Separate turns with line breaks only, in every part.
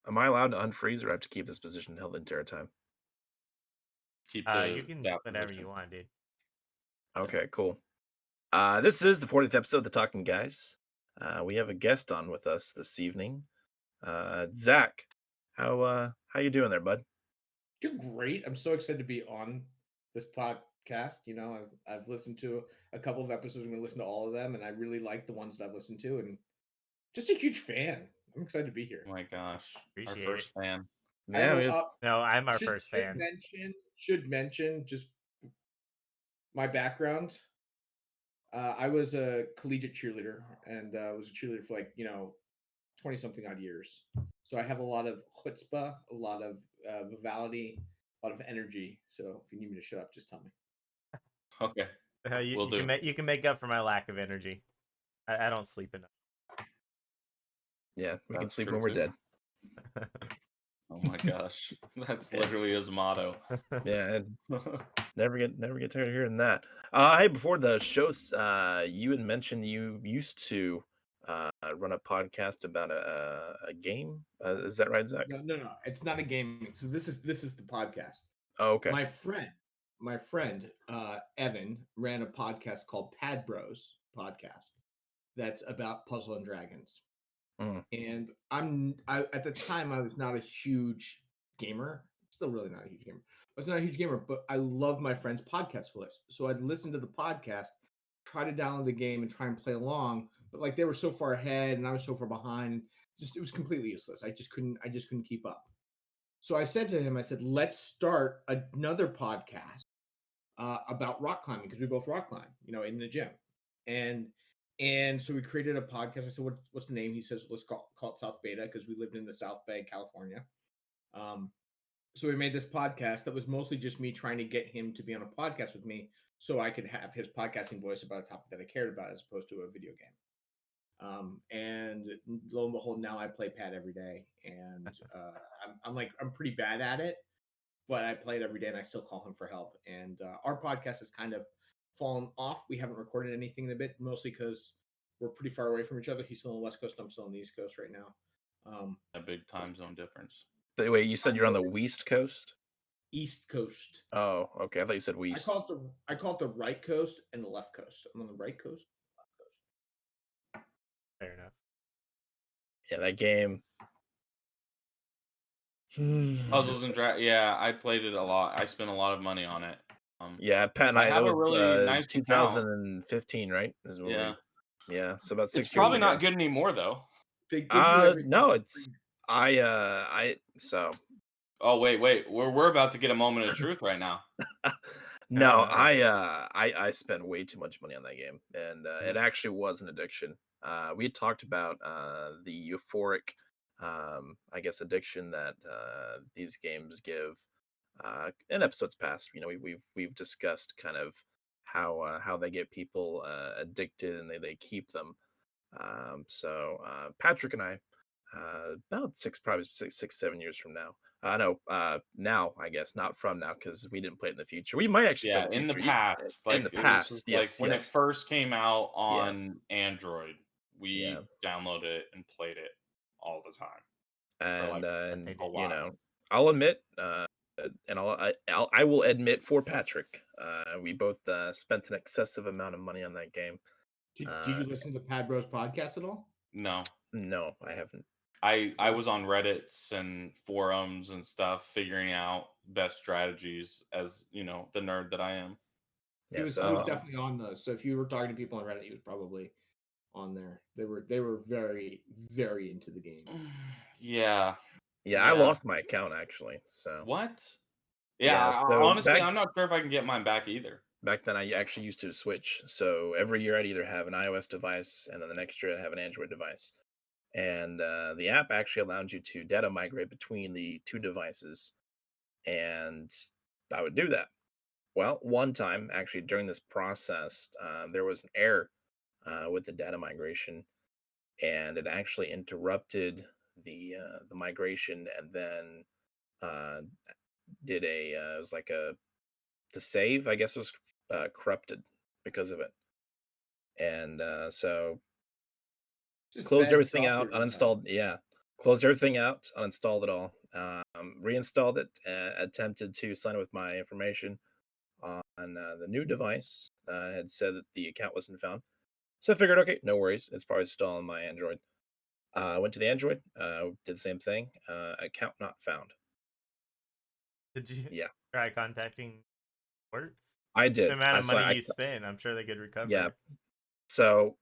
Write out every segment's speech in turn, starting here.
Am I allowed to unfreeze or I have to keep this position held the entire time?
Keep
You
the
can
that
whatever you
position.
want, dude.
Okay, cool. This is the 40th episode of The Talking Guys. We have a guest on with us this evening. Zach. How you doing there, bud?
You're great. I'm so excited to be on this podcast. I've listened to a couple of episodes. I'm going to listen to all of them, and I really like the ones that I've listened to, and just a huge fan. I'm excited to be here.
Oh my gosh, our
Appreciate it.
first fan.
I have
Yeah,
a
No, I'm our
should
first
should
fan.
mention just my background. I was a collegiate cheerleader, and was a cheerleader for 20 something odd years. So I have a lot of chutzpah, a lot of vitality, a lot of energy. So if you need me to shut up, just tell me.
Okay,
You,
will
you can
do.
make up for my lack of energy. I don't sleep enough.
yeah. We can
That's
sleep
true
when we're
too.
dead.
Oh my gosh, that's
Yeah.
literally his motto.
Yeah, and never get tired of hearing that. Hey, before the shows, you had mentioned you used to run a podcast about a game. Is that right, Zach?
No, no, no. It's not a game. So this is the podcast.
Oh, okay.
My friend, Evan ran a podcast called Pad Bros Podcast that's about Puzzle and Dragons.
Mm,
And at the time I was not a huge gamer. Still really not a huge gamer. I was not a huge gamer, but I loved my friend's podcast for this. So I'd listen to the podcast, try to download the game and try and play along. But like they were so far ahead and I was so far behind, just it was completely useless. I just couldn't keep up. So I said to him, I said, let's start another podcast about rock climbing because we both rock climb, in the gym. And and so we created a podcast. I said, what's the name? He says, let's call it South Beta because we lived in the South Bay, California. Um, so we made this podcast that was mostly just me trying to get him to be on a podcast with me so I could have his podcasting voice about a topic that I cared about as opposed to a video game. And lo and behold, now I play Pad every day, and I'm pretty bad at it, but I play it every day, and I still call him for help. And our podcast has kind of fallen off. We haven't recorded anything in a bit, mostly because we're pretty far away from each other. He's still on the West Coast, I'm still on the East Coast right now.
A big time zone difference.
wait, you said you're on the West Coast?
East Coast.
Oh, okay. I thought you said
I
West.
call it the right coast and the left coast. I'm on the right coast, left coast.
Fair enough.
Yeah, that game.
Puzzles and Yeah, I played it a lot. I spent a lot of money on it.
Yeah, Pat and
I
I. That
have a
was
really nice account.
2015, right? Is when
Yeah,
yeah, so about
it's
6 years
probably
ago.
not good anymore though.
They give you everything
No,
for
it's
free.
I so
Oh wait, we're about to get a moment of truth right now.
no, I spent way too much money on that game, and it actually was an addiction. We had talked about the euphoric, I guess, addiction that these games give. In episodes past, we've discussed kind of how they get people addicted and they keep them. So Patrick and I, about probably 6, 7 years from now. No, now I guess not from now because we didn't play it in the future. We might actually play
Yeah,
in the
in the
future.
past,
In
like
the
it was
past,
just like
yes,
when it
yes,
first came out
yeah,
on Android,
yeah,
we downloaded it and played it all the time for
and
like
But they
a
did.
while.
I'll admit, and I will admit for Patrick, we both spent an excessive amount of money on that game.
Did you listen to Pad Bros podcast at all?
No,
No, I haven't.
I was on Reddits and forums and stuff figuring out best strategies as, the nerd that I am.
He
Yeah,
was he was
so
definitely on those. So if you were talking to people on Reddit, he was probably on there. They were very, very into the game.
Yeah.
yeah, I
Yeah.
lost my account actually. So
What? Yeah,
yeah, so
honestly, I'm not sure if I can get mine back either.
back then I actually used to switch. So every year I'd either have an iOS device and then the next year I'd have an Android device. And the app actually allows you to data migrate between the two devices. And I would do that. Well, one time, actually, during this process, there was an error with the data migration, and it actually interrupted the migration, and then uh, did it was like the save, I guess, was corrupted because of it, and so
Just
closed
bad
everything
software
out,
design.
uninstalled, yeah, closed everything out, uninstalled it all, reinstalled it, attempted to sign it with my information on the new device. Had said that the account wasn't found. So I figured, okay, no worries. It's probably still on my Android. Went to the Android, did the same thing. Account not found.
Did you
Yeah,
try contacting work?
I
The
did.
amount
I
of
so
money
I
you spend, I'm sure they could
yeah.
recover.
So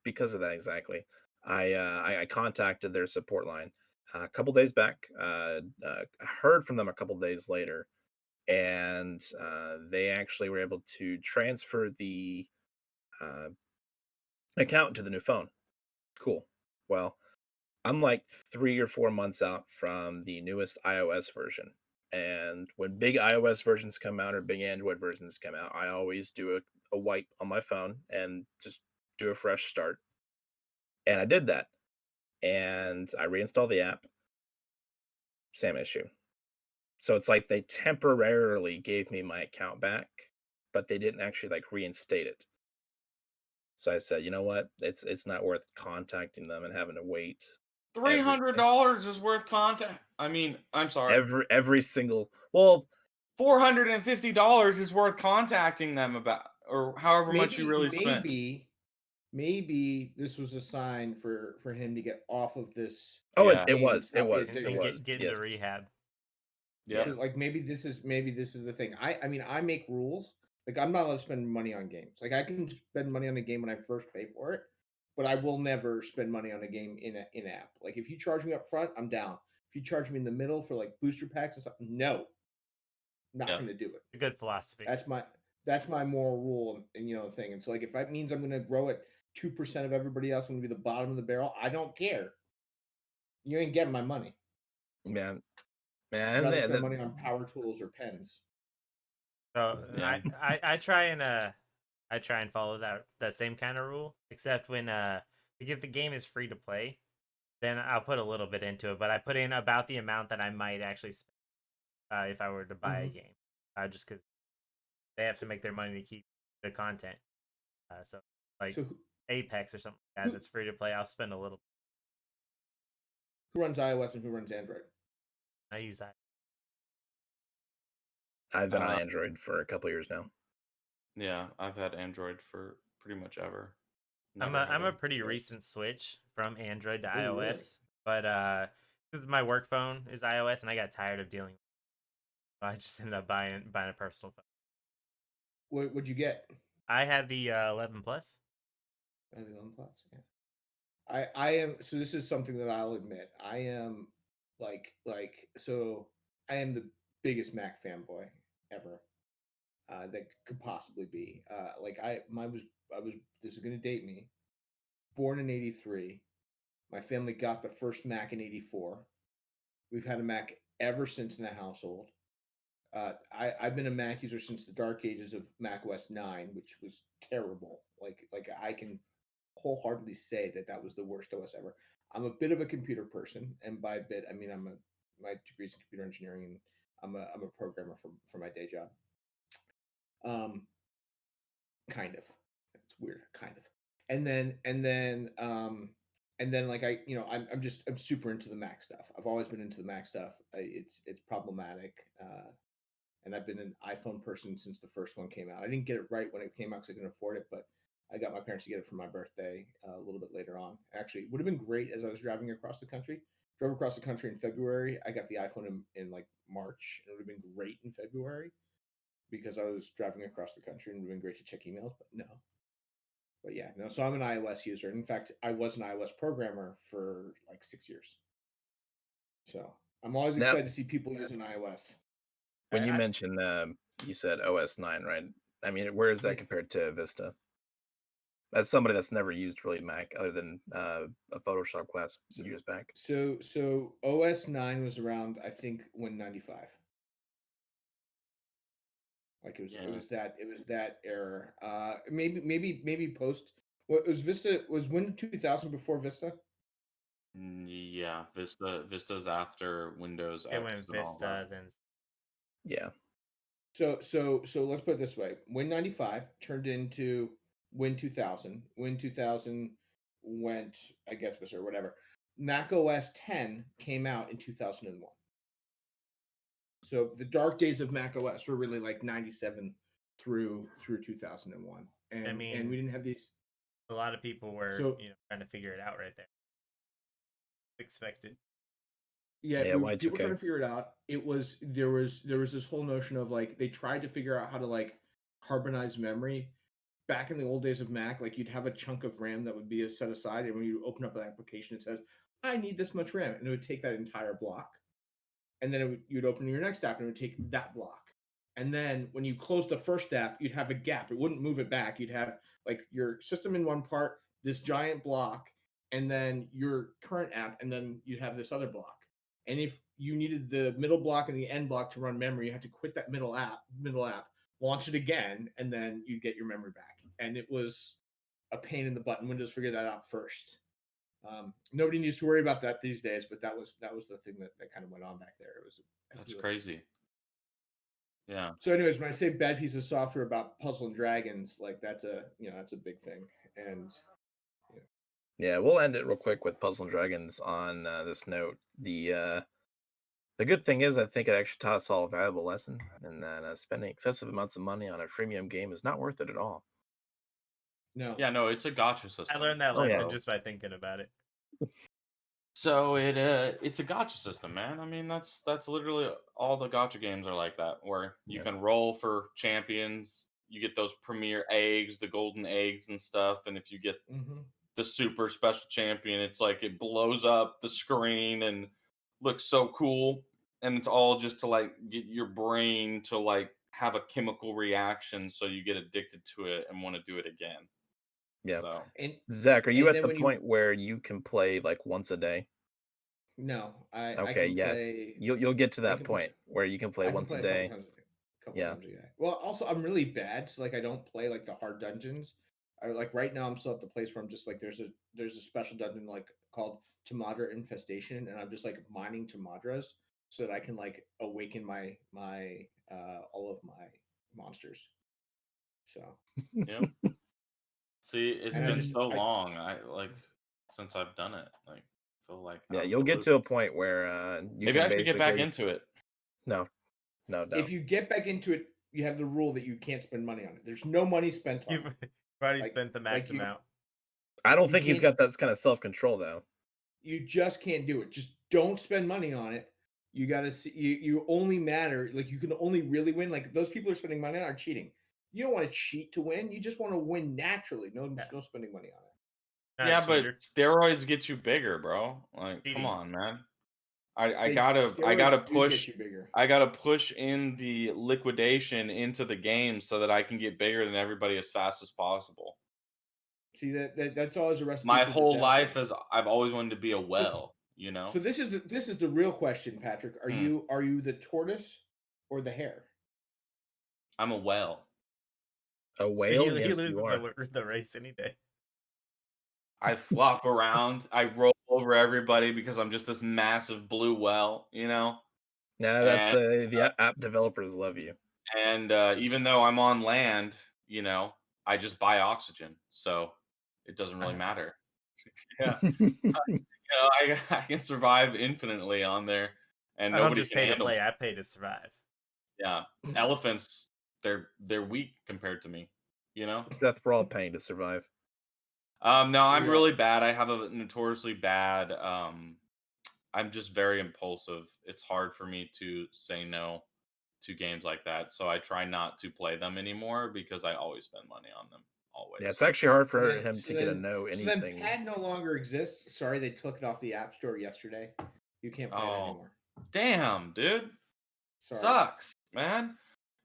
because of that exactly, I contacted their support line a couple days back. I heard from them a couple days later, and they actually were able to transfer the uh, account to the new phone. Cool. Well, I'm like 3 or 4 months out from the newest iOS version. And when big iOS versions come out or big Android versions come out, I always do a wipe on my phone and just do a fresh start. And I did that. And I reinstalled the app, same issue. So it's like they temporarily gave me my account back, but they didn't actually like reinstate it. So I said, you know what? It's not worth contacting them and having to wait
Three
every
hundred dollars is worth contact. I mean, I'm sorry.
every single well,
$450 is worth contacting them about, or however much you
Maybe,
really spent.
maybe this was a sign for him to get off of this
oh,
Yeah.
it
game and
was, it
stop getting
was,
And,
it
and
dinged.
was,
get into
yes.
rehab.
Yep.
Yeah.
Like maybe this is the thing. I mean I make rules. Like I'm not allowed to spend money on games. Like I can spend money on a game when I first pay for it, but I will never spend money on a game in app. Like if you charge me up front, I'm down. If you charge me in the middle for like booster packs and stuff, no, not
Yep.
going to do it.
It's a good philosophy.
That's my moral rule and thing. And so like if that means I'm going to grow at 2% of everybody else, I'm going to be the bottom of the barrel. I don't care. You ain't getting my money.
Man,
I'd
man,
rather
and
spend
then
money on power tools or pens.
So
Yeah.
I try and follow that same kind of rule, except when like if the game is free to play, then I'll put a little bit into it, but I put in about the amount that I might actually spend if I were to buy a game, just because they have to make their money to keep the content. So like
So
Apex or something like that
who,
that's free to play, I'll spend a little.
who runs iOS and who runs Android?
I use that.
I've been on
Uh,
Android for a couple years now.
yeah, I've had Android for pretty much ever.
I'm
Never had
a
a
pretty
choice.
recent switch from Android to
Oh, really?
iOS, but because my work phone is iOS and I got tired of dealing, I just ended up buying a personal phone.
What'd you get?
I had the 11 Plus.
11 Plus. Yeah. I am. So this is something that I'll admit. I am so I am the biggest Mac fanboy ever that could possibly be. Like I was. This is gonna date me. Born in '83. My family got the first Mac in '84. We've had a Mac ever since in the household. I've been a Mac user since the dark ages of Mac OS 9, which was terrible. Like I can wholeheartedly say that was the worst OS ever. I'm a bit of a computer person, and by a bit I mean my degrees in computer engineering, and I'm a programmer for my day job. Um, kind of. It's weird, kind of. And then like I'm super into the Mac stuff. I've always been into the Mac stuff. It's problematic. And I've been an iPhone person since the first one came out. I didn't get it right when it came out because I couldn't afford it, but I got my parents to get it for my birthday a little bit later on. Actually, it would have been great as I was driving across the country. Drove across the country in February. I got the iPhone in like March. It would have been great in February because I was driving across the country and it would have been great to check emails, but no. But yeah, no. So I'm an iOS user. In fact, I was an iOS programmer for like 6 years. So I'm always
Now,
excited to see people using iOS.
when you
I
mentioned, you said OS 9, right? I mean, where is that
Yeah.
compared to Vista? As somebody that's never used really Mac other than a Photoshop class
So
years back.
so OS 9 was around I think when 95. Like
Yeah.
it was that era. Maybe post what was Vista was when 2000 before Vista?
Yeah, Vista's after Windows
it
X
went
and all
Vista,
that.
then
Yeah.
So let's put it this way. Win 95 turned into Win 2000. Win 2000 went, I guess, Vista or whatever. Mac OS 10 came out in 2001. So the dark days of Mac OS were really like 97 through 2001,
I
and
mean,
we didn't have these.
a lot of people were,
So
trying to figure it out right there. Expected.
yeah,
Yeah,
people trying
Y2K.
to figure it out. There was this whole notion of like they tried to figure out how to like carbonize memory. Back in the old days of Mac, like you'd have a chunk of RAM that would be set aside, and when you open up an application, it says, "I need this much RAM," and it would take that entire block. And then you'd open your next app, and it would take that block. And then when you close the first app, you'd have a gap. It wouldn't move it back. You'd have like your system in one part, this giant block, and then your current app, and then you'd have this other block. And if you needed the middle block and the end block to run memory, you had to quit that middle app, launch it again, and then you'd get your memory back. And it was a pain in the butt. And Windows figured that out first. Nobody needs to worry about that these days, but that was the thing that kind of went on back there. It was
That's crazy. Yeah.
So, anyways, when I say bad piece of software about Puzzle and Dragons, like that's a big thing. And
Yeah, we'll end it real quick with Puzzle and Dragons on this note. The good thing is, I think it actually taught us all a valuable lesson, and that spending excessive amounts of money on a freemium game is not worth it at all.
no,
Yeah, no, it's a gotcha system.
I learned that
Oh, yeah.
lesson just by thinking about it.
So it's a gotcha system, man. I mean, that's literally all the gotcha games are like that, where you
Yeah.
can roll for champions, you get those premier eggs, the golden eggs and stuff, and if you get the super special champion, it's like it blows up the screen and looks so cool, and it's all just to like get your brain to like have a chemical reaction, so you get addicted to it and want to do it again.
Yeah.
So
and
Zach, are you
and
at
then
the
when
point where you can play like once a day?
no, I
Okay,
can
yeah.
play.
You'll get to
I
that
can play.
point where you can play
I can
once
play
a
a couple
day.
times a day.
Yeah.
Times a day. Well, also I'm really bad, so like I don't play like the hard dungeons. I like right now I'm still at the place where I'm just like there's a special dungeon like called Tamadra Infestation, and I'm just like mining Tamadras so that I can like awaken my all of my monsters. So
yeah. See, it's
And I
been
just-
so
I-
long. I like since I've done it. Like, feel like
Yeah,
out of
you'll
the
get
loop.
to a point where you
Maybe
can
I should get back
basically
into it.
no.
if you get back into it, you have the rule that you can't spend money on it. There's no money spent on
You've
it.
already
Like-
spent the max
like you-
amount.
I don't
you
think he's
can't-
got that kind of self-control though.
You just can't do it. Just don't spend money on it. You gotta see. You only matter. Like you can only really win. Like those people who are spending money on it are cheating. You don't want to cheat to win. You just want to win naturally. No spending money on it.
Not a
Yeah, but
cheater.
steroids get you bigger, bro. Like,
Cheating.
come on, man. I
They-
gotta
steroids do
push.
get you bigger.
I gotta push in the liquidation into the game so that I can get bigger than everybody as fast as possible.
See that's always a recipe.
My
for
whole
disaster.
life is I've always wanted to be a well.
So this is the real question, Patrick. Are you the tortoise or the hare?
I'm a well.
A whale?
He
Yes,
loses
you are.
the race any day.
I flop around. I roll over everybody because I'm just this massive blue well.
Yeah, that's
And-
the app developers love you.
And even though I'm on land, I just buy oxygen, so it doesn't really matter. Yeah, I can survive infinitely on there, and
I don't
nobody
just
can
pay to
handle
play.
me.
I pay to survive.
Yeah, elephants, they're weak compared to me.
Seth, we're all paying to survive.
No, I'm
Yeah.
really bad. I have a notoriously bad. I'm just very impulsive. It's hard for me to say no to games like that, so I try not to play them anymore because I always spend money on them. Always.
Yeah, it's actually hard for
So then-
him
so
to get a
then-
no
So
anything.
then Pad no longer exists. Sorry, they took it off the App Store yesterday. You can't play it
Oh.
anymore.
Damn, dude.
Sorry.
Sucks, man.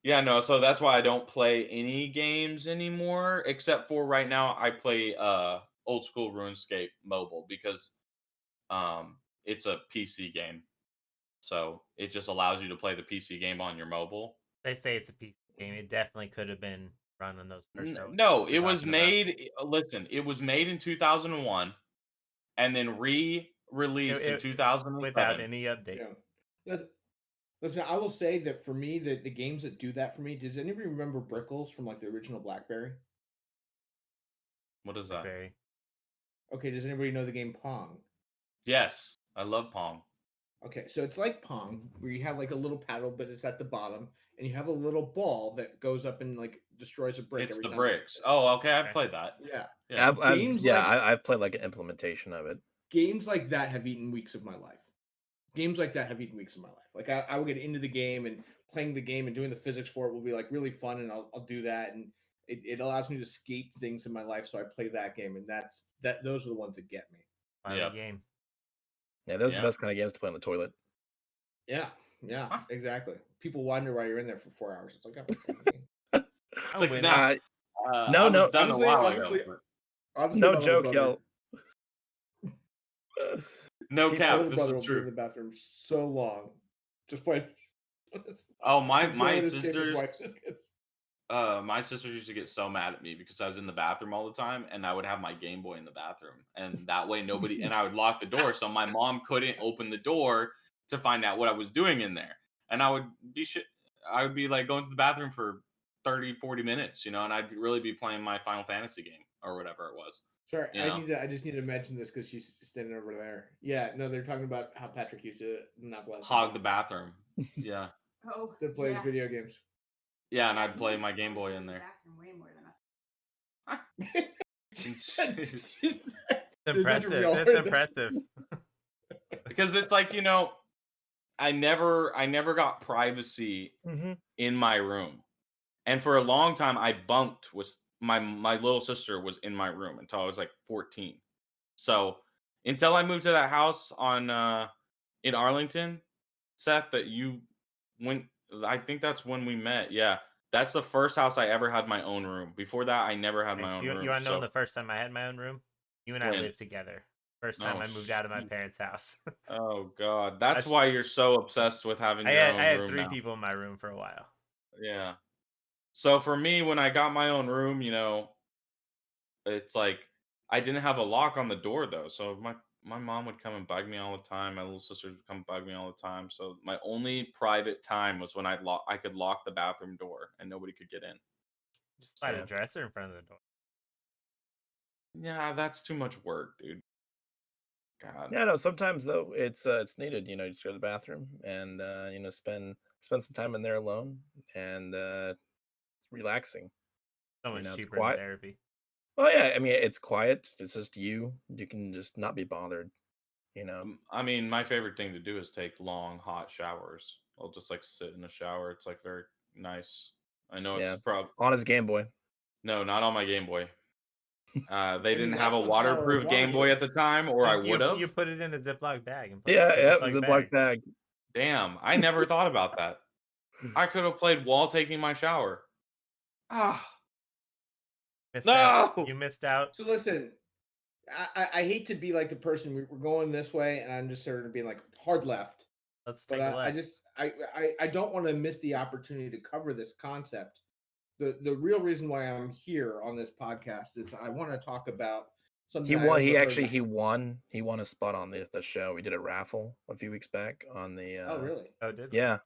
Yeah, no, so that's why I don't play any games anymore, except for right now I play old school RuneScape mobile because it's a PC game. So it just allows you to play the PC game on your mobile.
They say it's a PC game. It definitely could have been run on those first.
No,
we're
it was
talking about.
made listen, it was made in 2001 and then re-released in 2007.
without any update.
Yeah. Listen, I will say that for me, the games that do that for me, does anybody remember Brickles from like the original BlackBerry?
What is that?
Very.
Okay, does anybody know the game Pong?
Yes, I love Pong.
Okay, so it's like Pong, where you have like a little paddle, but it's at the bottom, and you have a little ball that goes up and like destroys a brick
It's
every
the
time you hit
bricks.
it.
Oh, okay, I've
Okay.
played that.
Yeah.
Yeah.
I've played like an implementation of it.
Games like that have eaten weeks of my life. Games like that have eaten weeks of my life. Like I will get into the game, and playing the game and doing the physics for it will be like really fun, and I'll do that, and it allows me to escape things in my life. So I play that game, and those are the ones that get me.
Fun
Yeah.
game.
Yeah, those are
Yeah.
the best kind of games to play on the toilet.
Yeah,
Huh.
exactly. People wonder why you're in there for 4 hours. It's like,
It's
I'm
like,
winning.
nah,
No,
I was
no.
done a while ago.
honestly,
No
my little
joke,
brother-
y'all.
No
my
cap,
little
this
brother
is
will be in
true.
the bathroom so long, just playing.
Oh, my
Just throwing his
sisters,
wife just gets-
my sisters used to get so mad at me because I was in the bathroom all the time, and I would have my Game Boy in the bathroom, and that way nobody, and I would lock the door, so my mom couldn't open the door to find out what I was doing in there, and I would be like going to the bathroom for 30, 40 minutes, and I'd really be playing my Final Fantasy game or whatever it was.
Sorry,
You know?
I just need to mention this because she's standing over there. Yeah, no, they're talking about how Patrick used to not let
Hog the bathroom. Yeah.
Oh,
to play his
yeah.
video games.
Yeah, and
Yeah,
I'd
he
play
was
my Game Boy
honestly
in there.
the bathroom way more than us.
It's
Dude,
impressive.
real
It's
hard.
impressive.
Because it's like, I never got privacy in my room. And for a long time I bunked with my little sister was in my room until I was like 14. So until I moved to that house on in Arlington, Seth, that you went, I think that's when we met. Yeah. That's the first house I ever had my own room. Before that, I never had my
Nice.
own
You
room.
want to know
So
the first time I had my own room? You and I
When?
lived together. First time
Oh,
I moved out of my
shoot.
parents' house.
Oh God, that's
sh-
why you're so obsessed with having
I
your
had
own
I had
room
3
now.
people in my room for a while.
Yeah. So for me, when I got my own room, it's like I didn't have a lock on the door though. So my mom would come and bug me all the time. My little sisters would come bug me all the time. So my only private time was when I could lock the bathroom door and nobody could get in.
Just slide
Yeah.
a dresser in front of the door.
Yeah, that's too much work, dude. God.
Yeah, no. Sometimes though, it's needed. You just go to the bathroom and spend some time in there alone, and it's relaxing.
So much
It's
cheaper than
quiet.
therapy.
Well, yeah. I mean, it's quiet. It's just you. You can just not be bothered.
I mean, my favorite thing to do is take long, hot showers. I'll just like sit in the shower. It's like very nice. I know it's
Yeah. On his Game Boy.
no, not on my Game Boy. They
And he
didn't have a
left on shower with
waterproof Game Boy at the time, or I would have.
You put it in a Ziploc bag and put
Yeah,
it in
yeah.
a
Ziploc
Ziploc bag.
bag.
Damn, I never thought about that. I could have played while taking my shower. Ah,
Missed out.
no.
You missed out.
So listen, I hate to be like the person we're going this way, and I'm just sort of being like hard left.
Let's
But
take a
I
left.
just I don't want to miss the opportunity to cover this concept. The real reason why I'm here on this podcast is I want to talk about something.
He
I
won. He
overheard
actually
about-
he won a spot on the show. We did a raffle a few weeks back on the.
Oh really?
Oh, did we?
Yeah,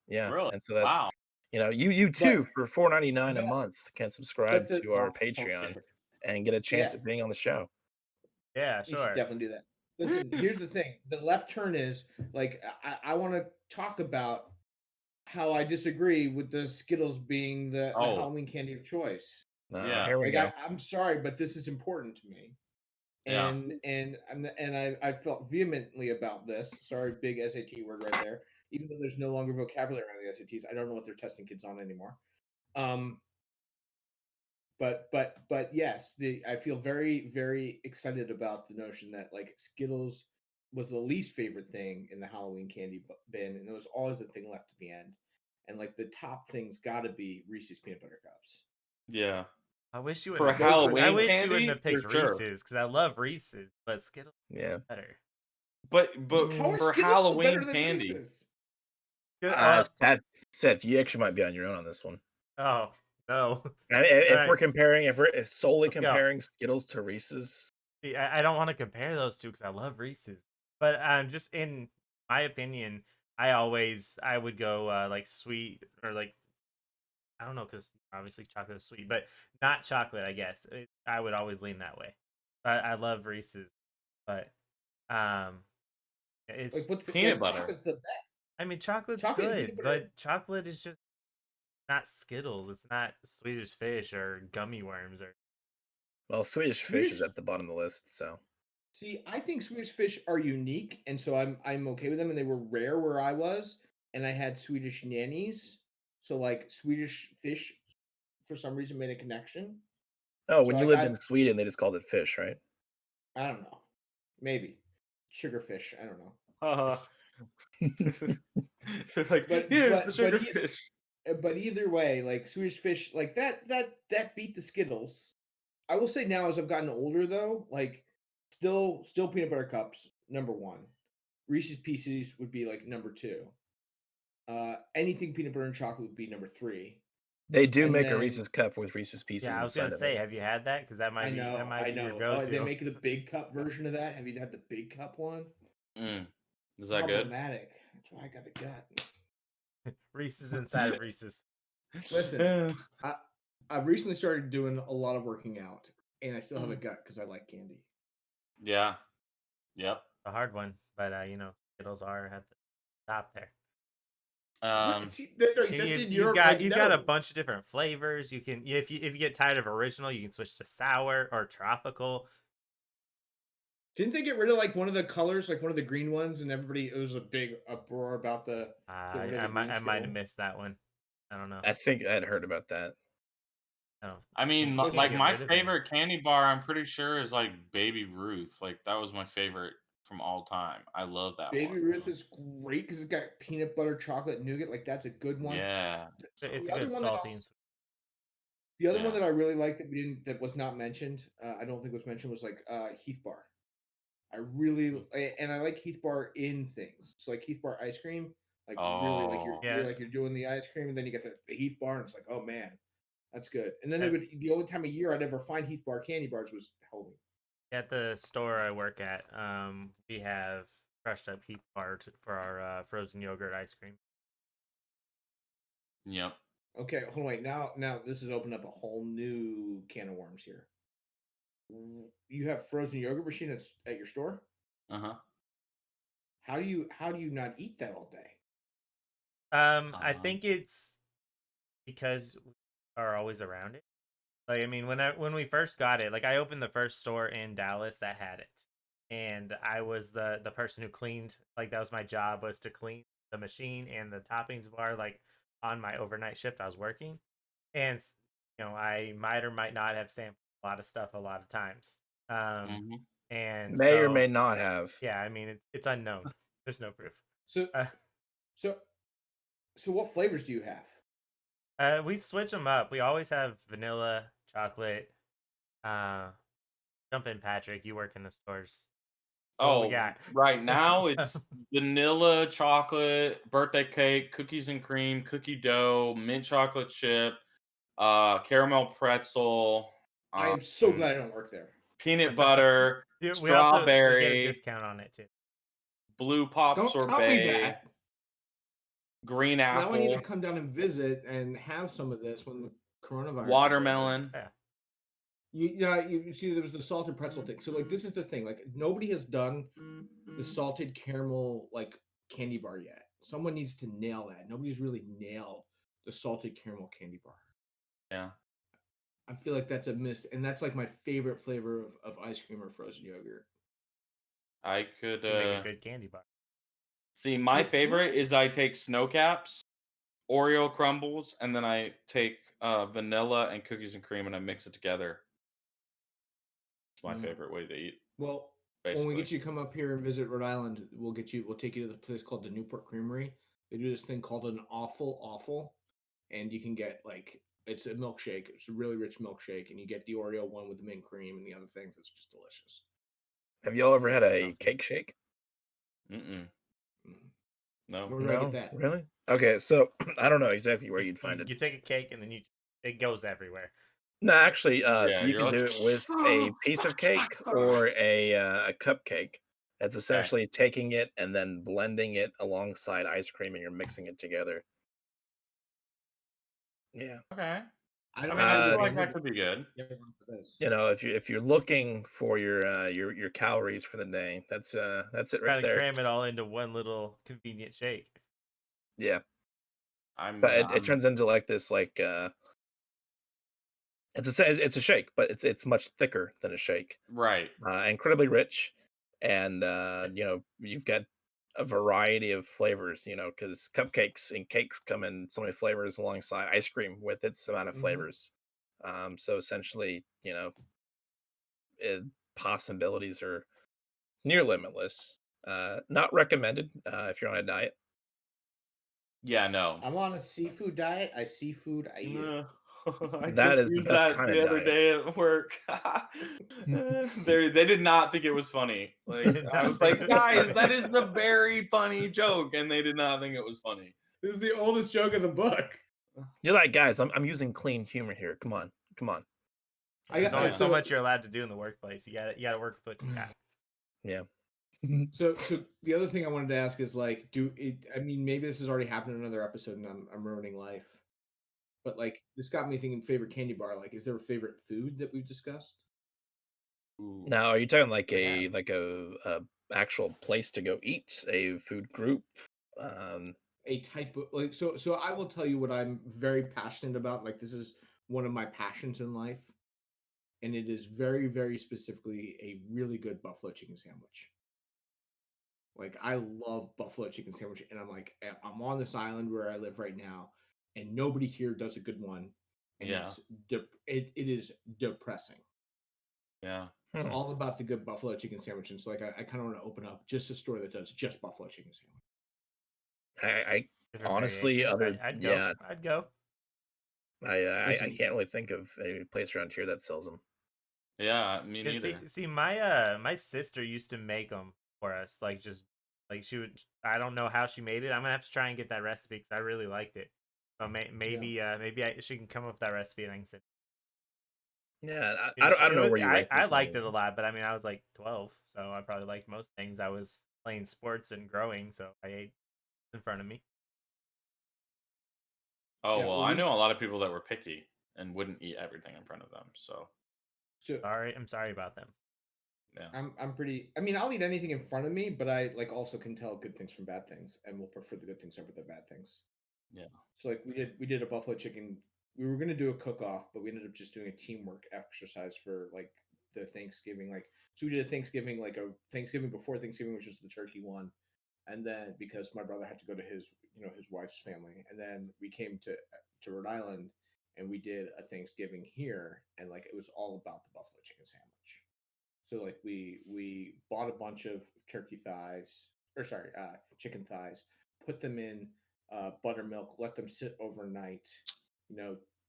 yeah.
Really?
And so that's
Wow.
you too for $4.99 a
Yeah.
month can subscribe
the-
to our
Oh,
Patreon
okay.
and get a chance
Yeah.
at being on the show.
Yeah,
You should
sure.
definitely do that. Listen, here's the thing. The left turn is like I want to talk about how I disagree with the Skittles being the
Oh.
Halloween candy of choice.
Yeah.
Here we
Like
go.
I'm sorry, but this is important to me.
Yeah.
And I felt vehemently about this. Sorry, big SAT word right there. Even though there's no longer vocabulary around the SATs, I don't know what they're testing kids on anymore. But yes, I feel very, very excited about the notion that like Skittles was the least favorite thing in the Halloween candy bin, and there was always a thing left at the end. And like the top thing's got to be Reese's peanut butter cups.
Yeah.
I wish you
For
would.
Halloween
I wish you
candy,
wouldn't have picked
for sure.
Reese's because I love Reese's, but Skittles
Yeah.
is better.
But
How are
for
Skittles better
Halloween
than
candy,
Reese's?
Seth, you actually might be on your own on this one.
Oh no!
I mean, if
Alright.
we're comparing, if we're solely
Let's go.
comparing Skittles to Reese's,
See, I don't want to compare those two because I love Reese's, but just in my opinion, I would go like sweet or like I don't know because obviously chocolate is sweet, but not chocolate. I guess I would always lean that way. I love Reese's, but It's
Like, what's
Peanut
like,
butter.
chocolate's the best.
I mean, chocolate's
Chocolate and
good,
peanut butter.
but chocolate is just not Skittles. It's not Swedish Fish or gummy worms or.
Well, Swedish Fish is
Swedish-
at the bottom of the list, so
See, I think Swedish Fish are unique, and so I'm okay with them. And they were rare where I was, and I had Swedish nannies. So like Swedish Fish, for some reason, made a connection.
oh, when
So
you
like
lived in Sweden, they just called it fish, right?
I don't know, maybe sugarfish. I don't know.
They're like,
But-
here's
but-
the
but
sugarfish.
But either way, like Swedish Fish, like that beat the Skittles. I will say now, as I've gotten older, though, like still peanut butter cups number one. Reese's Pieces would be like number two. Anything peanut butter and chocolate would be number three.
They do
And
make a
then-
Reese's cup with Reese's Pieces
Yeah, I was
inside
gonna
of
say,
it.
have you had that? Because that might be that might
I
be your
know.
go-to.
They make the big cup version of that. Have you had the big cup one?
Is that good?
Problematic. That's why I got a gut.
Reese's inside of Reese's.
Listen, I've recently started doing a lot of working out, and I still have a gut because I like candy.
Yeah. Yep.
A hard one, but Skittles are at the top there.
See, that's in your like,
You've got a
no.
bunch of different flavors. You can if you get tired of original, you can switch to sour or tropical.
Didn't they get rid of like one of the colors, like one of the green ones, and everybody it was a big uproar about the. rid of
I
the
might
green
have
Skittle.
missed that one. I don't know.
I think I'd heard about that.
I mean,
Let's
like
get
my
rid of it.
favorite candy bar, I'm pretty sure is like Baby Ruth. Like that was my favorite from all time. I love that
Baby
one.
Ruth is great because it's got peanut butter, chocolate, nougat. Like that's a good one.
Yeah.
It's
The
a
other
good
one that
salty.
I'll- The other
Yeah.
one that I really liked that was not mentioned, I don't think was mentioned, was like Heath Bar. I really and I like Heath Bar in things. So like Heath Bar ice cream, like really like
Oh.
you're doing the ice cream, and then you get the Heath Bar, and it's like, oh man, that's good. And then
Yeah.
the only time of year I'd ever find Heath Bar candy bars was Halloween.
At the store I work at, we have crushed up Heath Bar for our frozen yogurt ice cream.
Yep.
Okay, hold on, wait. Now this has opened up a whole new can of worms here. You have frozen yogurt machine that's at your store?
Uh-huh.
How do you not eat that all day?
I think it's because we are always around it. Like, I mean, when we first got it, like I opened the first store in Dallas that had it, and I was the person who cleaned. Like that was my job, was to clean the machine and the toppings bar. Like on my overnight shift, I was working, and I might or might not have sampled a lot of stuff a lot of times. And
May or
so,
may not have.
Yeah, I mean it's unknown. There's no proof.
So what flavors do you have?
We switch them up. We always have vanilla, chocolate. Jump in, Patrick. You work in the stores. What we
Oh,
got?
right now it's vanilla, chocolate, birthday cake, cookies and cream, cookie dough, mint chocolate chip, caramel pretzel.
I am so glad I don't work there.
Peanut butter,
We get a
strawberry,
discount on it too.
blue pop
Don't
sorbet,
tell me that.
green
Now I need to
apple,
come down and visit and have some of this when the coronavirus. is
watermelon.
over. You see, there was the salted pretzel thing. So like, this is the thing. Like, nobody has done the salted caramel like candy bar yet. Someone needs to nail that. Nobody's really nailed the salted caramel candy bar.
Yeah.
I feel like that's a missed, and that's like my favorite flavor of ice cream or frozen yogurt.
I could
You make a good candy bar.
see my
Good
favorite
food.
is I take snow caps, Oreo crumbles, and then I take vanilla and cookies and cream and I mix it together. It's my favorite way to eat.
Well,
Basically.
when we get you to come up here and visit Rhode Island, we'll take you to the place called the Newport Creamery. They do this thing called an awful, and you can get like, it's a milkshake. It's a really rich milkshake, and you get the Oreo one with the mint cream and the other things. It's just delicious.
Have y'all ever had a cake shake?
Mm-mm.
Mm.
No.
Where do I get that?
Really? Okay, so I don't know exactly where you'd find it.
You take a cake and then it goes everywhere.
No, actually,
Yeah,
so you
you're
can
like,
do it with a piece of cake or a cupcake. It's essentially taking it and then blending it alongside ice cream, and you're mixing it together. Yeah.
Okay.
I
I
don't
mean, I
know.
feel
Uh,
like that could be good.
For this.
if you're looking for your calories for the day, that's it right
Try to
there.
cram it all into one little convenient shake.
Yeah,
I'm,
but it
I'm
turns into like this it's a shake, but it's much thicker than a shake.
right.
Incredibly rich, and you've got a variety of flavors. Because cupcakes and cakes come in so many flavors alongside ice cream with its amount of
Mhm.
flavors. So essentially, it, possibilities are near limitless. Not recommended if you're on a diet.
Yeah, no.
I'm on a seafood diet. I seafood. I eat it.
No. I
That
just
is the
used
best
that
kind of
the other
diet.
day at work. They did not think it was funny. Like I was like, guys, that is a very funny joke, and they did not think it was funny.
This is the oldest joke in the book.
You're like, guys, I'm using clean humor here. Come on, come on.
There's only
Yeah.
so much you're allowed to do in the workplace. You gotta work with what you got.
Yeah.
So the other thing I wanted to ask is like, I mean, maybe this has already happened in another episode, and I'm ruining life. But like, this got me thinking. Favorite candy bar. Like, is there a favorite food that we've discussed?
Ooh.
Now, are you talking like
Yeah.
a actual place to go eat, a food group? Um,
A type of like, so I will tell you what I'm very passionate about. Like, this is one of my passions in life, and it is very, very specifically a really good buffalo chicken sandwich. Like, I love buffalo chicken sandwich, and I'm on this island where I live right now, and nobody here does a good one, and
Yeah.
it is depressing.
Yeah.
It's
hmm.
all about the good buffalo chicken sandwich, and so like I kind of want to open up just a store that does just buffalo chicken sandwich.
I
Different
honestly,
variations. I'd go.
yeah,
I'd go.
I
Listen,
can't really think of a place around here that sells them.
Yeah. Me
'Cause
neither.
see, my sister used to make them for us. Like just like she would. I don't know how she made it. I'm gonna have to try and get that recipe because I really liked it. So maybe she can come up with that recipe and I can send.
Yeah, I
It
don't know
was,
where you rank
I
this on.
liked it a lot, but I mean I was like 12, so I probably liked most things. I was playing sports and growing, so I ate in front of me.
Oh
yeah,
well,
well,
I know a lot of people that were picky and wouldn't eat everything in front of them. So
so
I'm sorry about them.
yeah.
I'm pretty. I mean, I'll eat anything in front of me, but I like also can tell good things from bad things, and will prefer the good things over the bad things.
Yeah.
So like we did a buffalo chicken. We were gonna do a cook off, but we ended up just doing a teamwork exercise for like the Thanksgiving. Like, so we did a Thanksgiving, like a Thanksgiving before Thanksgiving, which was the turkey one, and then because my brother had to go to his wife's family, and then we came to Rhode Island, and we did a Thanksgiving here, and like it was all about the buffalo chicken sandwich. So like we bought a bunch of turkey thighs, or sorry, chicken thighs, put them in buttermilk, let them sit overnight,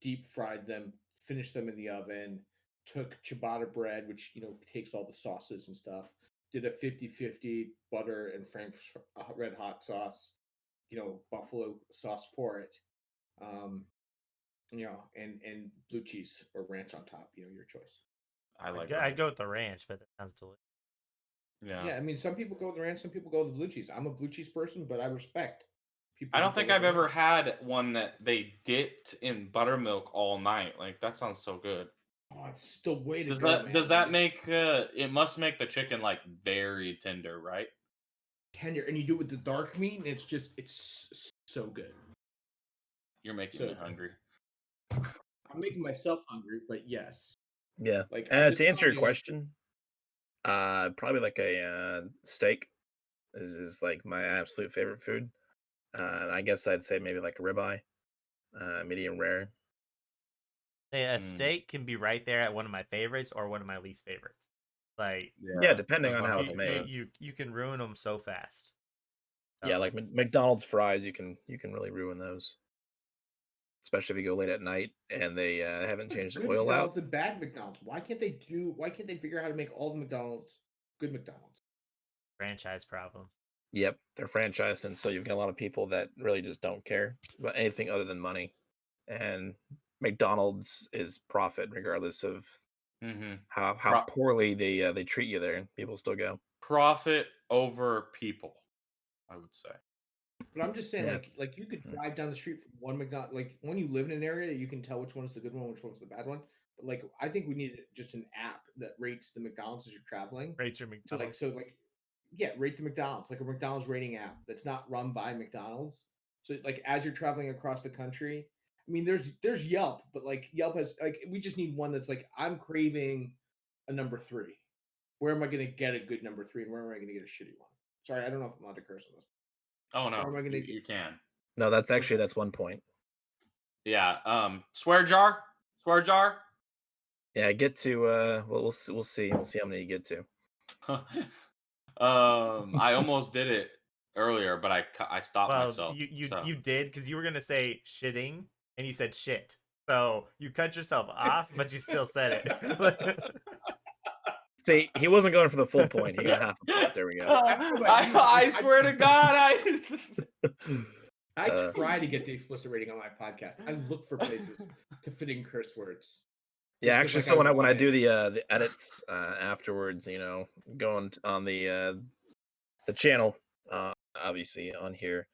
deep fried them, finished them in the oven, took ciabatta bread, which takes all the sauces and stuff, did a 50-50 butter and Frank's red hot sauce, buffalo sauce for it, um, and blue cheese or ranch on top, your choice.
I like
I'd
ranch.
go with the ranch, but that sounds delicious.
Yeah.
Yeah, I mean, some people go with the ranch, some people go with the blue cheese. I'm a blue cheese person, but I respect people
I
who
don't
go
think
with
I've
the
ever
ranch.
had one that they dipped in buttermilk all night. Like that sounds so good.
Oh, it's the way to
Does
go,
that
man.
does that make it must make the chicken like very tender, right?
Tender, and you do it with the dark meat, and it's so good.
You're making
So
me
good.
hungry.
I'm making myself hungry, but yes,
Yeah.
like I'm just
To answer your
telling you, like,
question, probably like a steak is like my absolute favorite food. And I guess I'd say maybe like a ribeye, medium rare.
Hey, a
Mm,
steak can be right there at one of my favorites or one of my least favorites. Like
Yeah,
yeah,
depending
that's
on
what
how
I'm
it's
you
made.
thinking.
you can ruin them so fast.
Yeah, like
So
McDonald's fries, you can really ruin those, especially if you go late at night and they haven't
there's
changed the
good
oil out.
McDonald's and bad McDonald's. Why can't they figure out how to make all the McDonald's good McDonald's?
franchise problems.
Yep, they're franchised, and so you've got a lot of people that really just don't care about anything other than money. And McDonald's is profit, regardless of
Mm-hmm.
how poorly they treat you there. People still go.
Profit over people, I would say.
But I'm just saying,
Yeah.
like you could
Mm.
drive down the street from one McDonald's. Like when you live in an area, you can tell which one's the good one, which one's the bad one. But like, I think we need just an app that rates the McDonald's as you're traveling.
Rate your
To
McDonald's.
yeah, rate the McDonald's like a McDonald's rating app that's not run by McDonald's. So like as you're traveling across the country, I mean, there's Yelp, but like Yelp has like we just need one that's like I'm craving a number 3. Where am I going to get a good number 3, and where am I going to get a shitty one? Sorry, I don't know if I'm allowed to curse on this.
Oh
Where
no,
am I going to get?
you can.
No, that's that's 1 point.
Yeah. Swear jar. Swear jar.
Yeah, get to well, we'll see how many you get to.
I almost did it earlier, but I stopped
Well,
myself.
you did because you were gonna say shitting and you said shit. So you cut yourself off, but you still said it.
See, he wasn't going for the full point. He got half a point. There we go.
I swear to God,
I try to get the explicit rating on my podcast. I look for places to fit in curse words.
Yeah,
Just 'cause,
actually,
like,
so
I
when I
want
do
it.
the edits afterwards, going on the channel, obviously on here,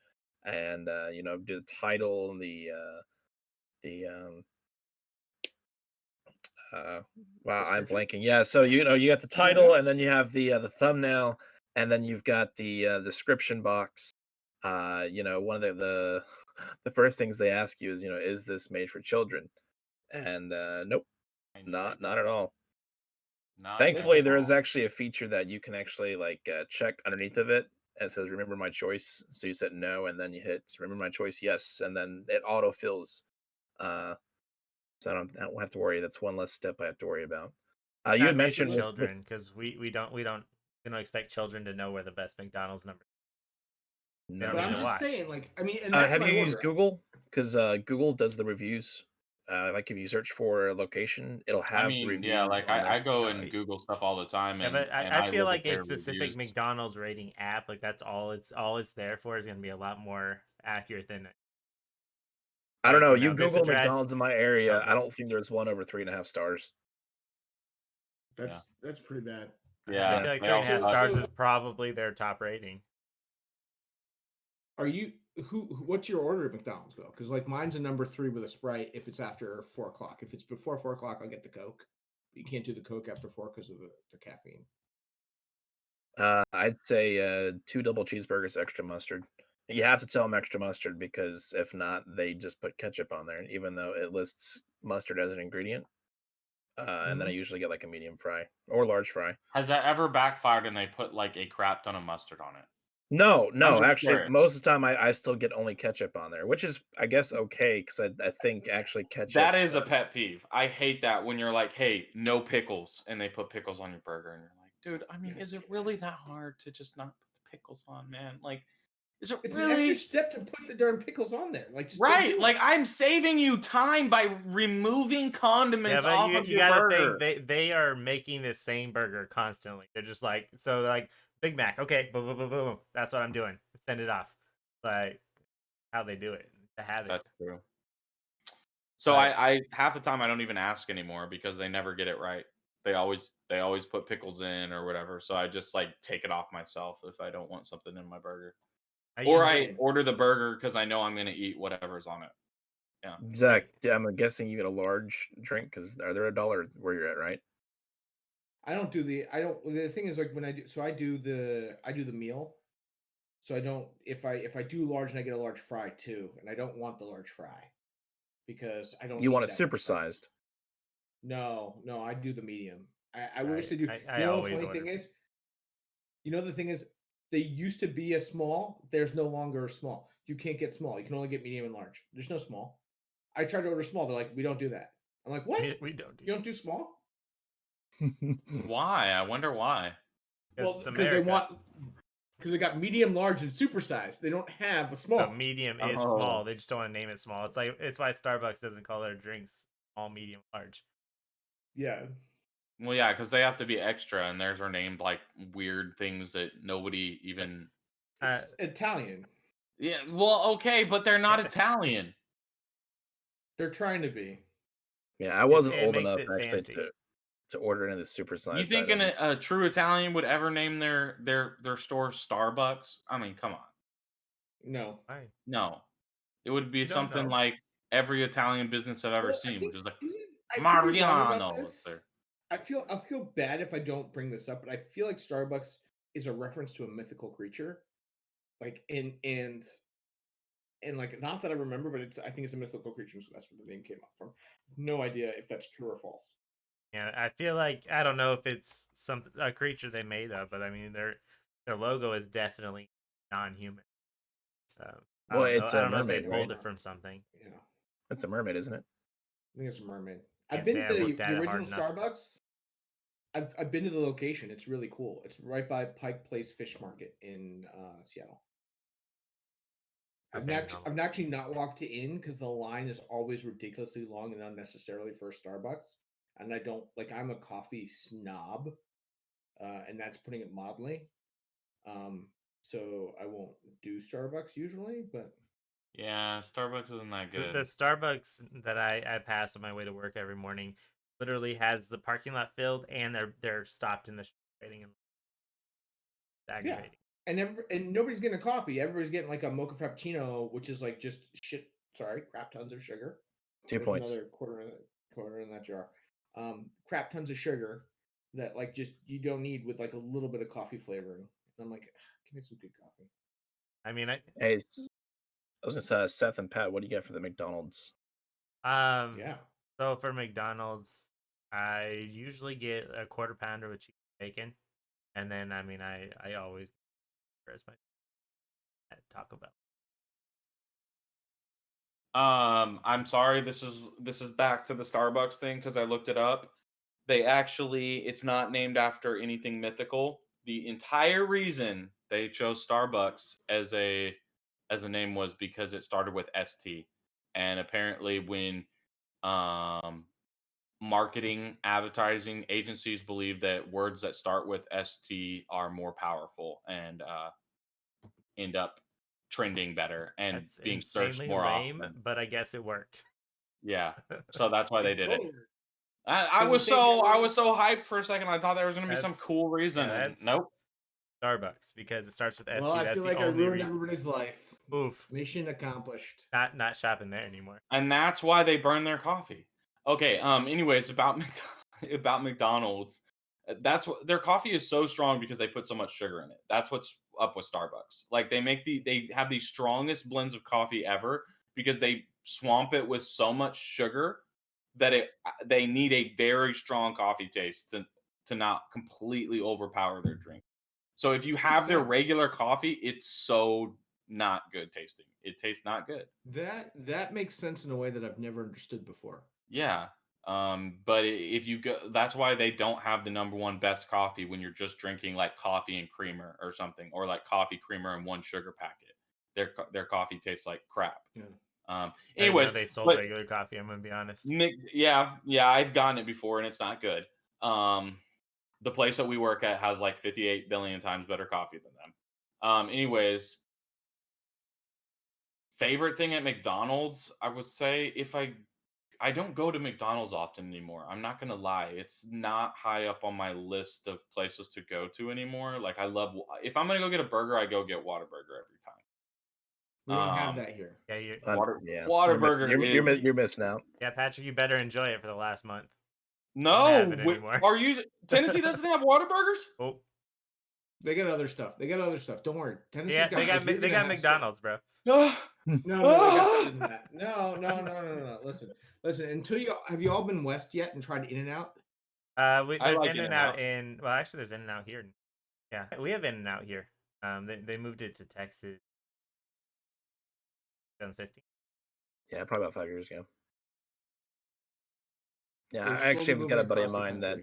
and do the title and the wow, I'm
Description?
blanking. Yeah, so you got the title, and then you have the thumbnail, and then you've got the description box. One of the the first things they ask you is this made for children? And nope, not at all.
Not
Thankfully,
at
there is
all.
actually a feature that you can actually check underneath of it. And it says "Remember my choice." So you said no, and then you hit "Remember my choice," yes, and then it auto fills. So I don't have to worry. That's one less step I have to worry about. You
Not
had
made for
mentioned
children because we don't expect children to know where the best McDonald's number. They don't
But
need
I'm
to
just
watch.
saying, like, I mean, and that's
have
my
you used
order.
Google? Because Google does the reviews. Like if you search for a location, it'll have
I
the
mean, yeah,
reviews
like
on there.
I go and Google stuff all the time,
Yeah, but
and
I
I
feel
look at
like a
their
specific
reviews.
McDonald's rating app, like that's all it's there for, is gonna be a lot more accurate than
I don't
like,
know. You
this
Google
address.
McDonald's in my area. I
Okay.
don't think there's one over 3.5 stars.
That's pretty bad.
Yeah,
I feel like
they all
3.5
suck.
stars is probably their top rating.
Are you what's your order at McDonald's though? Because like mine's a number 3 with a Sprite if it's after 4 o'clock. If it's before 4 o'clock, I'll get the Coke. You can't do the Coke after 4 because of the caffeine.
I'd say 2 double cheeseburgers, extra mustard. You have to tell them extra mustard because if not, they just put ketchup on there, even though it lists mustard as an ingredient. And then I usually get like a medium fry or large fry.
Has that ever backfired and they put like a crap ton of mustard on it?
No,
I'm just
actually,
curious.
most of the time I still get only ketchup on there, which is, I guess, okay because I think actually ketchup.
That is a pet peeve. I hate that when you're like, "Hey, no pickles," and they put pickles on your burger, and you're like, "Dude, I mean, is it really that hard to just not put the pickles on, man? Like, is it
It's an
really
extra step to put the darn pickles on there. Like, just don't
right?
do
Like,
it.
I'm saving you time by removing
Yeah,
condiments
but
off
you
of
you
your
gotta
burger.
think they are making the same burger constantly. They're just like, so like Big Mac, okay, boom, boom, boom, boom. That's what I'm doing. Send it off. Like how they do it. To have it.
That's true. So
Right.
I half the time I don't even ask anymore because they never get it right. They always put pickles in or whatever. So I just like take it off myself if I don't want something in my burger. Or I
usually-
order the burger because I know I'm gonna eat whatever's on it. Yeah.
Zach, I'm guessing you get a large drink because are there $1 where you're at, right?
I don't do the thing is like when I do the meal. So I don't if I do large and I get a large fry too, and I don't want the large fry because I don't
You
need
want it
that much fries.
supersized.
No, I do the medium. I wish they do.
I
You know the
always
funny
order.
thing is, they used to be a small. There's no longer a small. You can't get small. You can only get medium and large. There's no small. I tried to order small. They're like, we don't do that. I'm like, what?
We don't do
You don't do small?
Why? I wonder why.
Well,
it's
because they
America.
because they got medium, large, and supersize. They don't have a small.
So medium is
Oh.
small. They just don't want to name it small. It's why Starbucks doesn't call their drinks small, medium, large.
Yeah.
Well, yeah, because they have to be extra, and theirs are named like weird things that nobody even.
It's Italian.
Yeah, well, okay, but they're not Italian.
They're trying to be.
Yeah, I wasn't
it
old
makes
enough
it
actually
fancy.
to order into the supersized.
You think
items.
a true Italian would ever name their store Starbucks? I mean, come on.
No.
Why?
No, it would be
You don't
something
know?
like every Italian business I've ever
Well,
seen, which is like
I could be wrong about
Mariano.
this. I feel bad if I don't bring this up, but I feel like Starbucks is a reference to a mythical creature, like and like not that I remember, but I think it's a mythical creature, so that's where the name came up from. No idea if that's true or false.
Yeah, I feel like I don't know if it's a creature they made up, but I mean their logo is definitely non-human. I
Well,
don't know.
it's
I
a
don't know if they
mermaid, right?
pulled it from something.
Yeah, I
It's a mermaid, isn't it?
think it's a mermaid. I've
Can't
been
say I
to
looked
the
at it
original
hard enough.
Starbucks. I've been to the location. It's really cool. It's right by Pike Place Fish Market in Seattle.
The thing
I've actually not walked in because the line is always ridiculously long and unnecessarily for Starbucks. And I don't like I'm a coffee snob, and that's putting it mildly. So I won't do Starbucks usually, but
Yeah, Starbucks isn't that
The
good.
Starbucks that I pass on my way to work every morning literally has the parking lot filled and they're stopped in the street waiting, and it's
yeah.
aggravating.
And nobody's getting a coffee. Everybody's getting like a mocha frappuccino, which is like just shit. Sorry, crap tons of sugar.
2
There's
points.
another quarter in that jar. Crap tons of sugar that like just you don't need with like a little bit of coffee flavoring. And I'm like, give me some good coffee.
I mean,
Hey, I was gonna say, Seth and Pat, what do you get for the McDonald's?
Yeah.
So for McDonald's, I usually get a quarter pounder with cheese and bacon, and then I mean I always as my at Taco Bell.
I'm sorry. This is back to the Starbucks thing because I looked it up. It's not named after anything mythical. The entire reason they chose Starbucks as a name was because it started with ST, and apparently when um marketing advertising agencies believe that words that start with ST are more powerful and end up trending better and
That's
being searched
insanely
more
lame,
often.
but I guess it worked.
Yeah, so that's why they
It
did it.
totally worked.
I
'Cause
was
the same
so I
way-
was so hyped for a second. I thought there was gonna be some
That's
cool reason, and
that's
nope.
Starbucks because it starts with ST.
Well, I
That's
feel
the
like I
only
ruined
reason.
everybody's life.
Oof.
Mission accomplished.
Not shopping there anymore.
And that's why they burn their coffee. Okay. Anyways, about about McDonald's, that's what their coffee is so strong because they put so much sugar in it. That's what's up with Starbucks. Like they have the strongest blends of coffee ever because they swamp it with so much sugar that they need a very strong coffee taste to not completely overpower their drink. So if you have their
sense.
regular coffee, it's so not good tasting. It tastes not good.
That makes sense in a way that I've never understood before.
Yeah. But if you go, that's why they don't have the number one best coffee when you're just drinking like coffee and creamer or something, or like coffee creamer and one sugar packet. Their coffee tastes like crap.
Yeah.
I didn't
Anyways,
know they sold
but
regular coffee. I'm gonna be honest.
Yeah, I've gotten it before and it's not good. The place that we work at has like 58 billion times better coffee than them. Anyways, favorite thing at McDonald's, I would say I don't go to McDonald's often anymore. I'm not gonna lie. It's not high up on my list of places to go to anymore. Like if I'm gonna go get a burger, I go get Whataburger every
We don't have
time.
that here.
Yeah, you.
Yeah,
Whataburger is
you're missing out.
Yeah, Patrick, you better enjoy it for the last month.
no.
have it anymore.
Are you Tennessee doesn't have Whataburgers?
Oh,
They got other stuff. Don't worry. Tennessee's
yeah,
got
they got McDonald's, bro.
No.
No, they got better than that. No. Listen. Until have you all been west yet and tried In and Out?
There's
like
In-N-Out in. Well, actually, there's In-N-Out here. Yeah, we have In-N-Out here. They moved it to Texas. 2015.
Yeah, probably about 5 years ago. Yeah,
They're
I actually
slowly
have got a
moving
buddy of
across the
mine that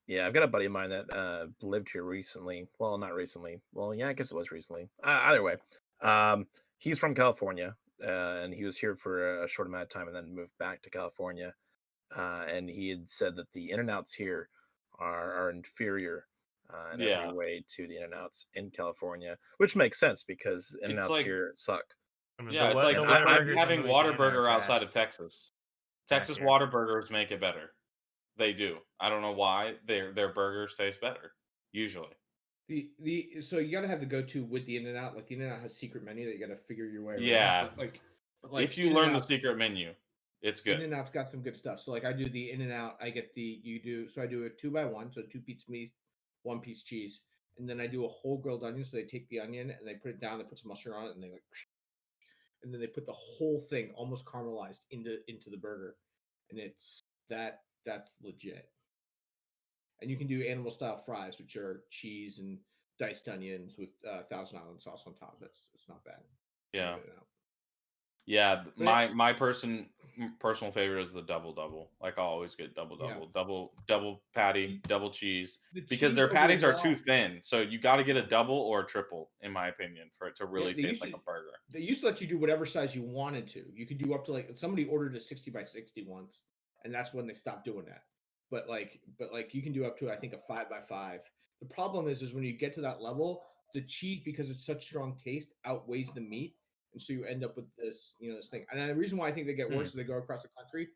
country.
I've got a buddy of mine that lived here recently. Well, not recently. Well, yeah, I guess it was recently. Either way, he's from California, and he was here for a short amount of time and then moved back to California. And he had said that the In-N-Outs here are inferior in every
Yeah.
way to the In-N-Outs in California, which makes sense because
It's
In-N-Outs
like
here suck.
I mean,
Yeah, it's like
the
I- I-
Whataburgers in
having
Louisiana are
Whataburger outside
trash.
of Texas.
Trash
Texas
here.
Whataburgers make it better. They do. I don't know why. Their burgers taste better usually.
So you gotta have the go-to with the In-N-Out. Like the In-N-Out has secret menu that you gotta figure your way around.
Yeah.
But
If you learn the secret menu, it's good.
In-N-Out's got some good stuff. So like I do the In-N-Out, I get I do a 2x1, so 2 pieces meat, 1 piece cheese, and then I do a whole grilled onion. So they take the onion and they put it down, they put some mustard on it, and they and then they put the whole thing almost caramelized into the burger, and that's legit. And you can do animal style fries, which are cheese and diced onions with Thousand Island sauce on top. It's not bad.
Yeah. Yeah, my personal favorite is the double. Like I always get double, double patty, double cheese, because their patties are too thin. So you got to get a double or a triple, in my opinion, for it to really taste like a burger.
They used to let you do whatever size you wanted to. You could do up to like somebody ordered a 60 by 60 once, and that's when they stopped doing that. But you can do up to I think a 5 by 5. The problem is when you get to that level, the cheese, because it's such strong taste, outweighs the meat. And so you end up with this, this thing. And the reason why I think they get worse is they go across the country.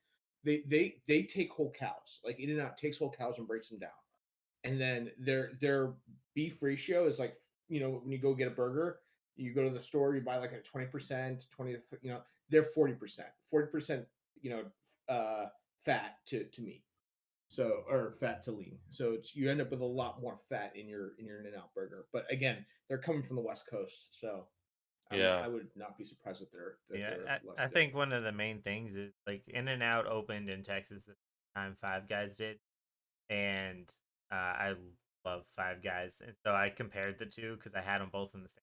They take whole cows. Like In-N-Out takes whole cows and breaks them down. And then their beef ratio is like, when you go get a burger, you go to the store, you buy like a 20%, 20, they're 40%, fat to meat. So, or fat to lean. So you end up with a lot more fat in your In-N-Out burger. But again, they're coming from the West Coast, so I would not be surprised if they're less
I think one of the main things is like In-N-Out opened in Texas the time Five Guys did, and I love Five Guys, and so I compared the two because I had them both in the same.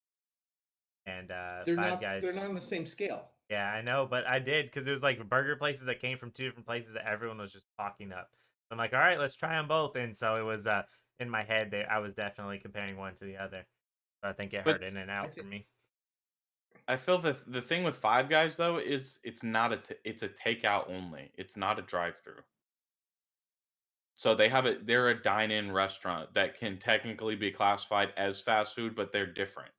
And
they're not on the same scale.
Yeah, I know, but I did because it was like burger places that came from two different places that everyone was just talking up. I'm like, all right, let's try them both, and so it was in my head. I was definitely comparing one to the other. So I think it hurt In-N-Out for me.
I feel the thing with Five Guys though is it's a takeout only. It's not a drive-through. So they're a dine-in restaurant that can technically be classified as fast food, but they're different.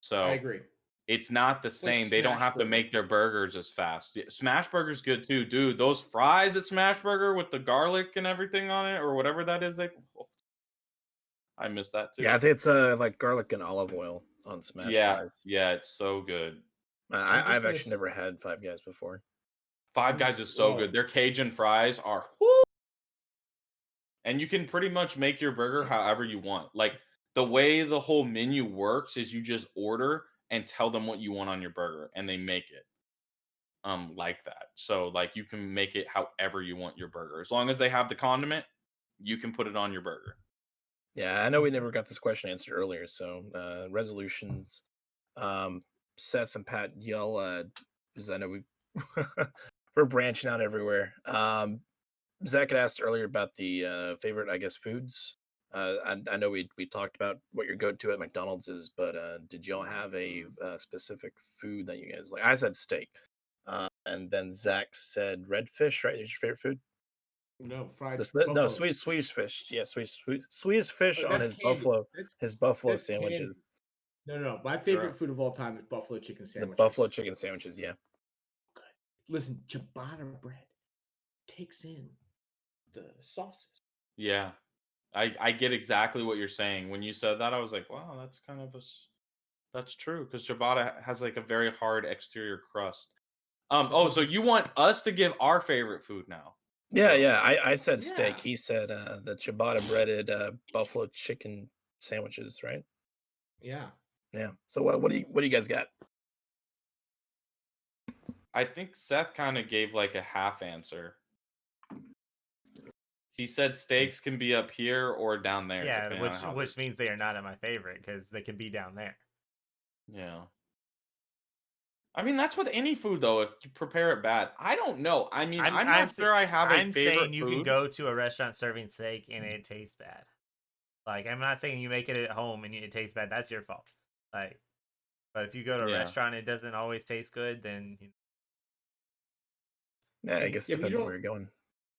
So
I agree.
It's not the same. They don't have to make their burgers as fast. Smash Burger's good too, dude. Those fries at Smash Burger with the garlic and everything on it, or whatever that is, I miss that too.
Yeah, I think it's like garlic and olive oil on Smash fries.
Yeah, it's so good.
I've actually never had Five Guys before.
Five Guys is so good. Their Cajun fries are, and you can pretty much make your burger however you want. Like the way the whole menu works is you just order and tell them what you want on your burger, and they make it like that. So like you can make it however you want your burger. As long as they have the condiment, you can put it on your burger.
Yeah, I know we never got this question answered earlier, so resolutions. Seth and Pat yell because I know we're branching out everywhere. Zach had asked earlier about the favorite, I guess, foods. I know we talked about what your go-to at McDonald's is, but did y'all have a specific food that you guys like? I said steak, and then Zach said red fish. Right? Is your favorite food?
No, fried.
No, Swedish fish. Yeah, Swedish fish on his buffalo sandwiches.
No. My favorite food of all time is buffalo chicken sandwiches.
The buffalo chicken sandwiches, yeah.
Good. Listen, ciabatta bread takes in the sauces.
Yeah. I get exactly what you're saying. When you said that, I was like, wow, that's kind of that's true, because ciabatta has like a very hard exterior crust. So you want us to give our favorite food now?
Yeah. I said steak. He said the ciabatta breaded buffalo chicken sandwiches, right?
Yeah.
So what do you guys got?
I think Seth kind of gave like a half answer. He said steaks can be up here or down there.
Yeah, which means they are not at my favorite because they can be down there.
Yeah. I mean, that's with any food, though, if you prepare it bad. I don't know. I mean, I'm not sure I have a favorite food. I'm saying
you can go to a restaurant serving steak and it tastes bad. Like, I'm not saying you make it at home and it tastes bad. That's your fault. Like, but if you go to a restaurant and it doesn't always taste good, then...
Yeah, I guess it depends on where you're going.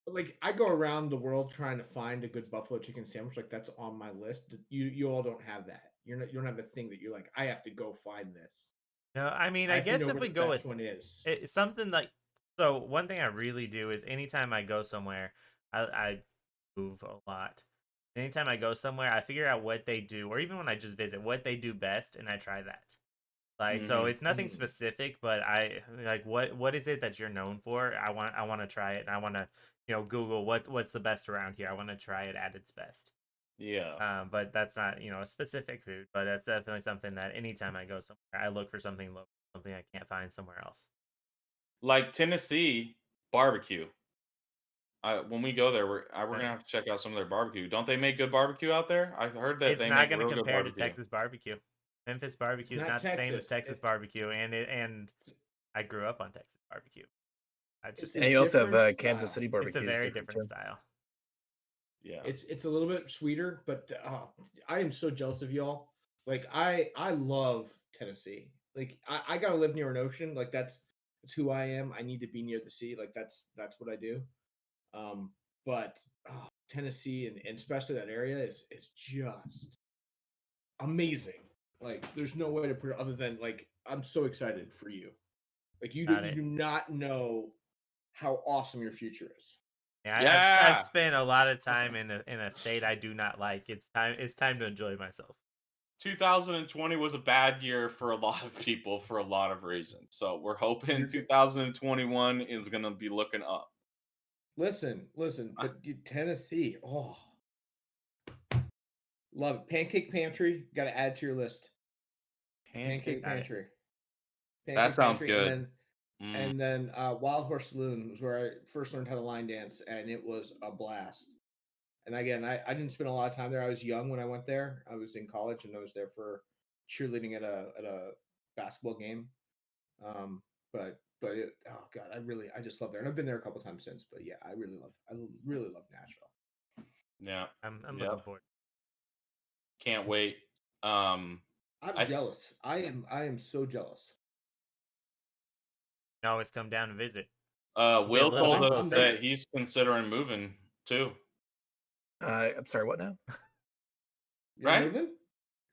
Like, I go around the world trying to find a good buffalo chicken sandwich. Like, that's on my list. You all don't have that. You don't have the thing that you're like, I have to go find this.
No, I mean, I guess if we go with it's something like, so one thing I really do is anytime I go somewhere, I move a lot, Anytime I go somewhere, I figure out what they do, or even when I just visit, what they do best, and I try that. Like, so
Mhm.
it's nothing specific, but I like what is it that you're known for? I want to try it, and I want to Google what's the best around here. I want to try it at its best.
Yeah.
But that's not a specific food, but that's definitely something that anytime I go somewhere, I look for something local, something I can't find somewhere else.
Like Tennessee barbecue. When we go there, we're
Uh,
gonna have to check out some of their barbecue. Don't they make good barbecue out there? I've heard that
It's
they
not
make
going to
real good
compare to
barbecue.
Texas barbecue. Memphis
It's
barbecue is
not
not the same as
Texas.
Texas barbecue, and I grew up on Texas barbecue. I
It's
just
a
And you also
different
have Kansas
style.
City
it's
barbecue
a
is
very
different
different
too.
style.
Yeah.
It's a little bit sweeter, but I am so jealous of y'all. Like I love Tennessee. Like I gotta live near an ocean. Like that's who I am. I need to be near the sea. Like that's what I do. But Tennessee and especially that area is just amazing. Like there's no way to put it other than like I'm so excited for you. Like you
Got
do
it.
not know how awesome your future is.
Yeah, I've
Yeah.
spent a lot of time in a state I do not like. It's time to enjoy myself.
2020 was a bad year for a lot of people for a lot of reasons. So we're hoping
You're good.
2021 is gonna be looking up.
Listen, but Tennessee, love it. Pancake Pantry, got to add to your list. Pancake
Got it.
Pantry,
That sounds good.
and then Wild Horse Saloon was where I first learned how to line dance, and it was a blast. And again, I didn't spend a lot of time there. I was young when I went there. I was in college, and I was there for cheerleading at a basketball game. But it, oh god, I just love there, and I've been there a couple times since. But yeah, I really love Nashville.
Yeah.
I'm
Yep.
looking forward.
Can't wait.
I'm
I f-
jealous. I am so jealous.
You can always come down and visit.
Will
little
told
bit
us
closer.
that he's considering moving too.
I'm sorry, what now?
You're
Right?
moving?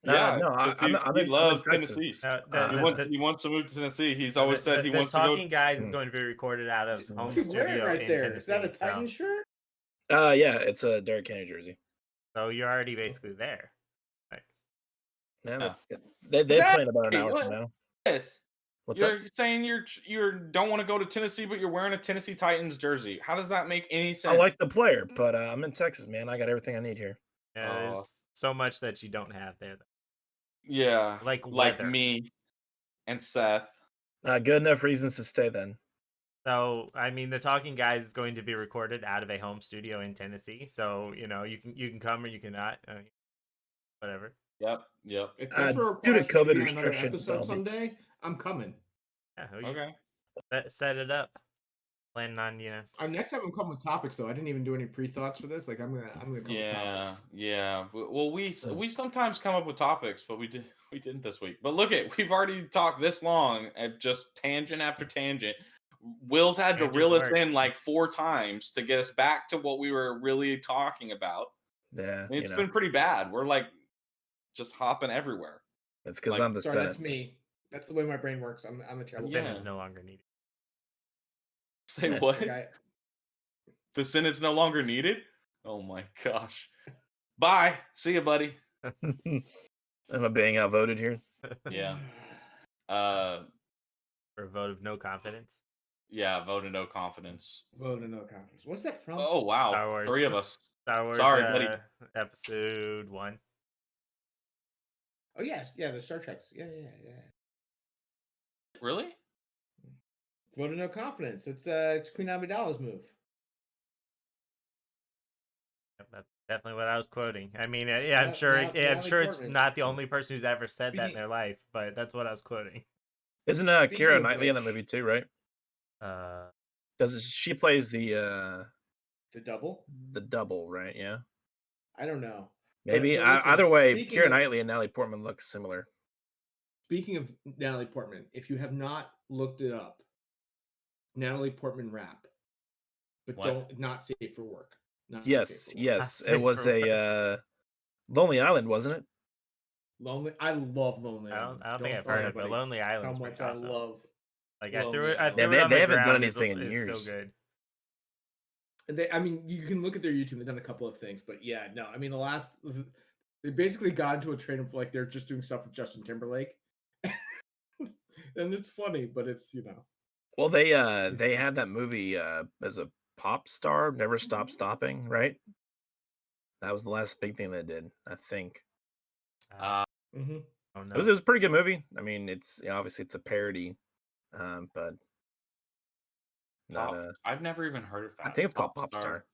Yeah,
No,
'cause
I'm
he
in
loves
Texas.
Tennessee.
The
He wants to move to Tennessee. He's always said he
the
wants to go.
Talking Guys is
Mm.
going to be recorded out of home
Dude, wear it
studio
right
in
there. Is that a
Tennessee. So,
Titan shirt?
Yeah, it's a Derrick Henry jersey.
so you're already basically there.
Yeah,
Yeah.
they play in about an
Exactly,
hour
what?
from now.
Yes.
What's
You're
up?
saying you don't want to go to Tennessee, but you're wearing a Tennessee Titans jersey. How does that make any
I
sense?
like the player, but I'm in Texas, man. I got everything I need here.
Yeah, there's so much that you don't have there.
Yeah,
Like
like
weather.
me and Seth.
Good enough reasons to stay then.
So, I mean, the Talking Guys is going to be recorded out of a home studio in Tennessee. So, you can come or you cannot, whatever.
Yep.
If that's what
Due to
requires me to
COVID
be on another
restrictions,
episode someday, I'm coming.
Yeah,
Okay.
set it up. Planning on,
Next time I'm coming with topics though. I didn't even do any pre-thoughts for this. Like I'm gonna come with topics.
Yeah. Well, we sometimes come up with topics, but we didn't this week. But look we've already talked this long of just tangent after tangent. Will's had to reel us in like 4 times to get us back to what we were really talking about.
Yeah,
It's been pretty bad. We're like just hopping everywhere.
It's because
like-
I'm the
Sorry,
Senate.
that's me. That's the way my brain works. I'm a
the
terrible.
sin
Yeah.
is no longer needed.
Say
Yeah.
what?
Like,
The Senate's no longer needed? Oh my gosh. Bye. See you, buddy.
Am I being outvoted here?
Yeah.
For a vote of no confidence.
Yeah, vote of no confidence.
Vote of no confidence. What's that from?
Oh wow.
Star Wars.
3 of us.
Star Wars.
Sorry, buddy.
Episode 1.
Oh yes, yeah, the Star Treks. Yeah.
Really?
Vote of no confidence. It's Queen Amidala's move.
That's definitely what I was quoting. I mean, yeah, I'm
Now-
sure.
now-
I'm
Natalie
sure it's
Portman.
not the only person who's ever said that in
Speaking-
their life, but that's what I was quoting.
Isn't
Speaking
Keira
of
Knightley in that
which-
movie too, right? She plays
The double?
the double, right? Yeah.
I don't know.
Maybe.
But listen,
Either way,
speaking
Keira
of-
Knightley and Natalie Portman look similar.
Speaking of Natalie Portman, if you have not looked it up, Natalie Portman rap, but
What?
not safe for work. Not
Yes,
safe for work.
yes.
Safe
It was
for
a Lonely Island, wasn't it?
Lonely. I love Lonely
I
Island.
don't think I've
tell
heard of it.
anybody
Lonely
how
Island's
much
pretty awesome.
I love.
Like I
Lonely
threw it. I
Island.
threw
Yeah,
it on
they
the
haven't done
ground.
anything in
It's
years.
so good.
I mean, you can look at their YouTube. They've done a couple of things, but yeah, no. I mean, they basically got into a trade of like they're just doing stuff with Justin Timberlake, and it's funny, but it's
Well, they had that movie as a pop star, Never Stop Stopping, right? That was the last big thing they did, I think.
Mm-hmm.
Oh
It
no.
was a pretty good movie. I mean, it's obviously it's a parody, but not a.
I've never even heard of that.
I think it's called Pop Star.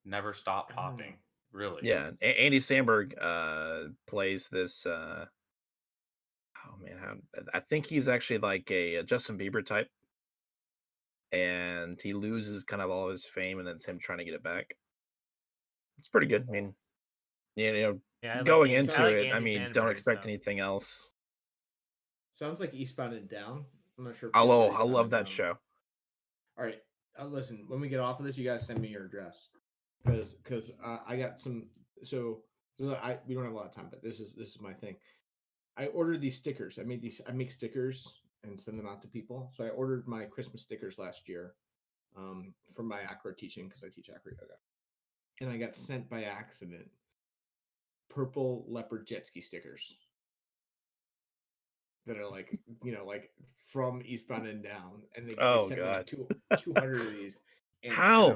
Never Stop
Oh.
Popping. Really?
Yeah, Andy Samberg plays this. Oh man, I think he's actually like a Justin Bieber type, and he loses kind of all his fame, and then it's him trying to get it back. It's pretty good. I mean,
Yeah, I like
going
Andy-
into
I like
it, I
Andy
mean, don't
Samberg,
expect
so-
anything else.
Sounds like Eastbound and Down. I'm not sure. if
I
you guys know
love
Eastbound and
that
Down.
show.
All right, listen. When we get off of this, you guys send me your address because I got some. So we don't have a lot of time, but this is my thing. I ordered these stickers. I make stickers and send them out to people. So I ordered my Christmas stickers last year, for my acro teaching because I teach acro yoga, and I got sent by accident purple leopard jet ski stickers that are like like from Eastbound and Down, and they
Oh,
sent
God.
me 200 of these. And
How?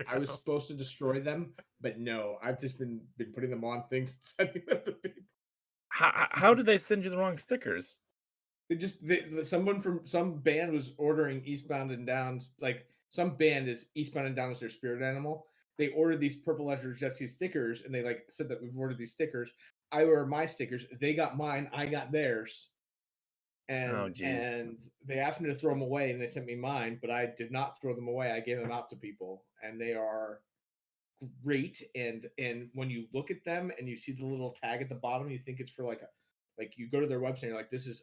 I was supposed to destroy them, but no, I've just been putting them on things and sending them to people.
How did they send you the wrong stickers?
Someone from some band was ordering Eastbound and Down, like some band is Eastbound and Down as their spirit animal. They ordered these purple leopard jet ski stickers, and they like said that we've ordered these stickers. I ordered my stickers. They got mine. I got theirs. And they asked me to throw them away, and they sent me mine, but I did not throw them away. I gave them out to people, and they are great. And when you look at them and you see the little tag at the bottom, you think it's for like you go to their website, and you're like, this is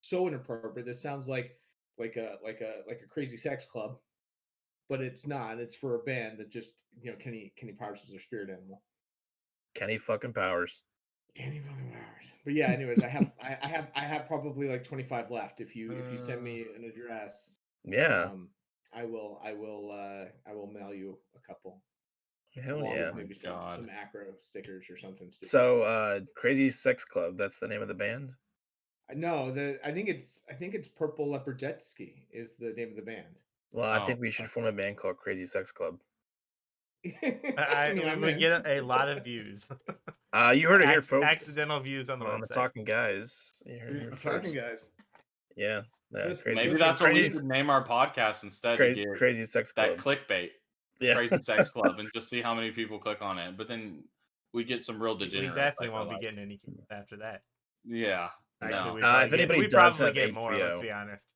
so inappropriate. This sounds like a crazy sex club, but it's not. It's for a band that just Kenny Powers is their spirit animal.
Kenny fucking Powers.
Kenny fucking Powers. But yeah, anyways, I have probably like 25 left. If you send me an address,
Yeah.
I will mail you a couple.
Hell
along
yeah.
with maybe some acro stickers or something stupid.
So Crazy Sex Club, that's the name of the band?
No, I think it's Purple Leopard Jet Ski is the name of the band.
Well, I think we should form a band called Crazy Sex Club.
We get a lot of views.
You heard it here, folks.
Accidental views on the website.
The Talking Guys. You heard it here
Talking Guys.
Yeah.
Maybe that's what we should name our podcast instead.
Crazy Sex Club.
That clickbait.
Yeah.
Crazy Sex Club, and just see how many people click on it. But then we get some real degenerates.
We definitely won't be getting any after that.
Yeah.
Actually,
no.
If anybody does have
get
HBO,
more, let's be honest.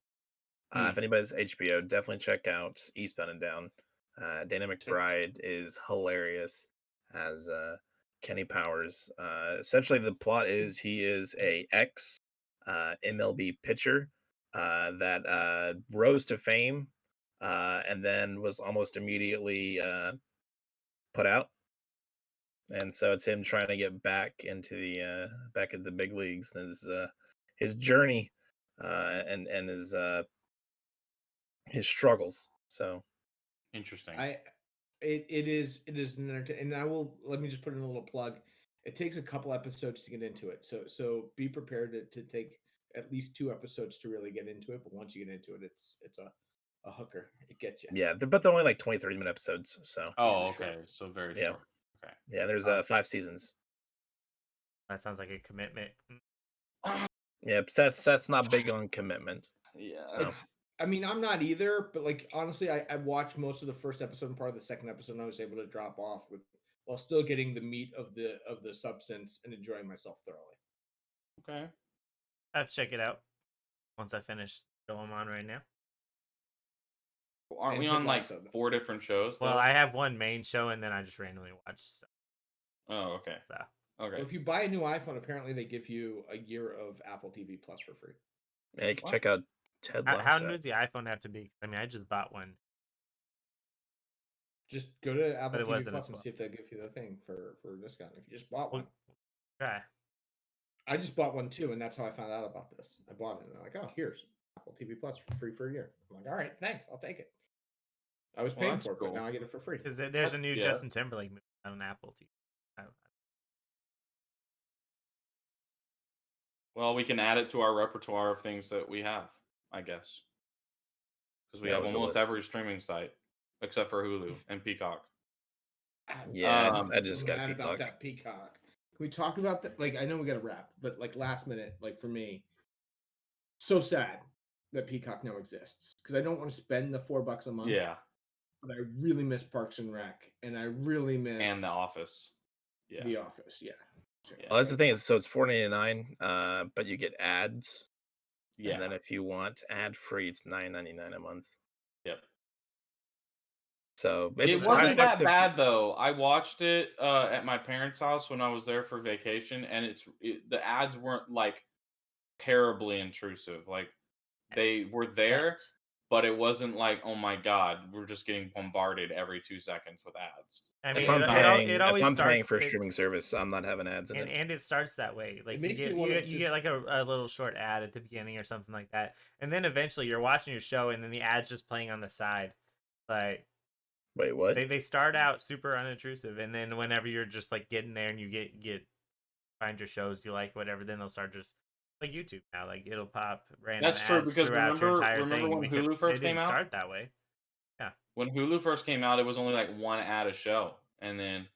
If anybody's HBO, definitely check out Eastbound and Down. Dana McBride is hilarious as Kenny Powers. Essentially, the plot is he is a ex MLB pitcher that rose to fame and then was almost immediately put out. And so it's him trying to get back into the big leagues, and his journey and his struggles. So
interesting.
It is an entertaining, and let me just put in a little plug. It takes a couple episodes to get into it, so be prepared to take at least 2 episodes to really get into it. But once you get into it, it's a hooker. It gets you.
Yeah, but they're only like 20-30 minute episodes. So
okay, so very short. Okay.
Yeah, there's 5 seasons.
That sounds like a commitment.
Yeah, Seth's not big on commitment.
Yeah.
So.
I mean, I'm not either, but like honestly, I watched most of the first episode and part of the second episode, and I was able to drop off while still getting the meat of the substance and enjoying myself thoroughly.
Okay.
I have to check it out once I finish the show I'm on right now.
Aren't we on like 4 different shows?
Well, I have one main show, and then I just randomly watch stuff.
Oh, okay.
So
okay.
Well, if you buy a new iPhone, apparently they give you a year of Apple TV Plus for free.
Yeah, you can check out Ted Lasso.
How new does the iPhone have to be? I mean, I just bought one.
Just go to Apple TV
wasn't
Plus and see if they'll give you the thing for a discount. If you just bought one.
Okay.
I just bought one too, and that's how I found out about this. I bought it, and they're like, "Oh, here's Apple TV Plus for free for a year." I'm like, "All right, thanks, I'll take it." I was
Well,
paying
that's
for it,
cool.
but now I get it for free.
Because there's a new
Yeah.
Justin Timberlake movie on Apple TV.
Well, we can add it to our repertoire of things that we have, I guess, because we
That
have
was the
almost
list.
every streaming site except for Hulu and Peacock.
Yeah,
Um,
I just
I'm
got
mad about
Peacock.
that Peacock. Can we talk about that? Like, I know we got to wrap, but like last minute, like for me, so sad that Peacock now exists because I don't want to spend the $4 a month.
Yeah,
But I really miss Parks and Rec, and I really miss
and The Office. Yeah,
The Office. Yeah.
Well, that's the thing is, so it's $4.99, but you get ads,
yeah,
and then if you want ad free, it's $9.99 a month.
yep.
So
It
$5
wasn't that
if you-
bad though. I watched it at my parents' house when I was there for vacation, and the ads weren't like terribly intrusive. Like they were there, but it wasn't like, oh my god, we're just getting bombarded every 2 seconds with ads.
I mean,
If I'm
it
paying,
always
if I'm paying
starts
for a
it-
streaming service, I'm not having ads in it.
and it starts that way. Like you
makes
get
me wanna
you get like a little short ad at the beginning or something like that, and then eventually you're watching your show, and then the ad's just playing on the side. Like
Wait, what?
they start out super unintrusive, and then whenever you're just like getting there and you get find your shows you like, whatever, then they'll start just like YouTube now. Like it'll pop random
That's true,
ads
because
throughout your entire
remember
thing.
when Hulu first
it didn't
came out?
start that way.
When Hulu first came out, it was only like one ad a show, and then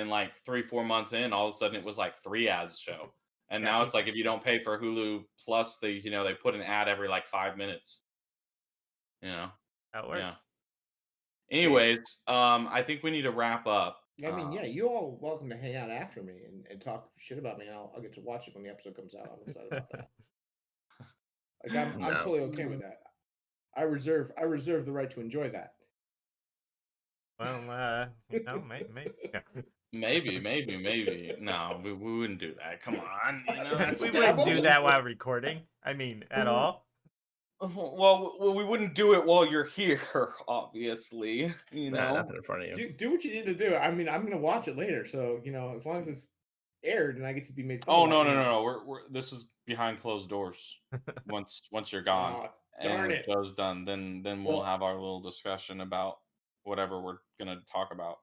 like 3-4 months in, all of a sudden it was like 3 ads a show. And
Yeah,
now it's like if you don't pay for Hulu Plus, they put an ad every like 5 minutes. You know.
That works.
Anyways, I think we need to wrap up.
I mean, yeah, you all welcome to hang out after me and talk shit about me, and I'll get to watch it when the episode comes out. I'm excited about that. Like I'm
No.
totally okay with that. I reserve the right to enjoy that.
Well,
Maybe. No, we wouldn't do that. Come on. You know, that's
we
Stab
wouldn't do
them.
that while recording. I mean, at all.
well, we wouldn't do it while you're here, obviously. You
Nah,
know.
nothing in front of you.
Do what you need to do. I mean, I'm gonna watch it later, so as long as it's aired and I get to be made fun
Oh
of.
no. We're this is behind closed doors. Once you're gone.
Oh, darn
and
it.
show's done, then we'll
Well-
have our little discussion about whatever we're gonna talk about.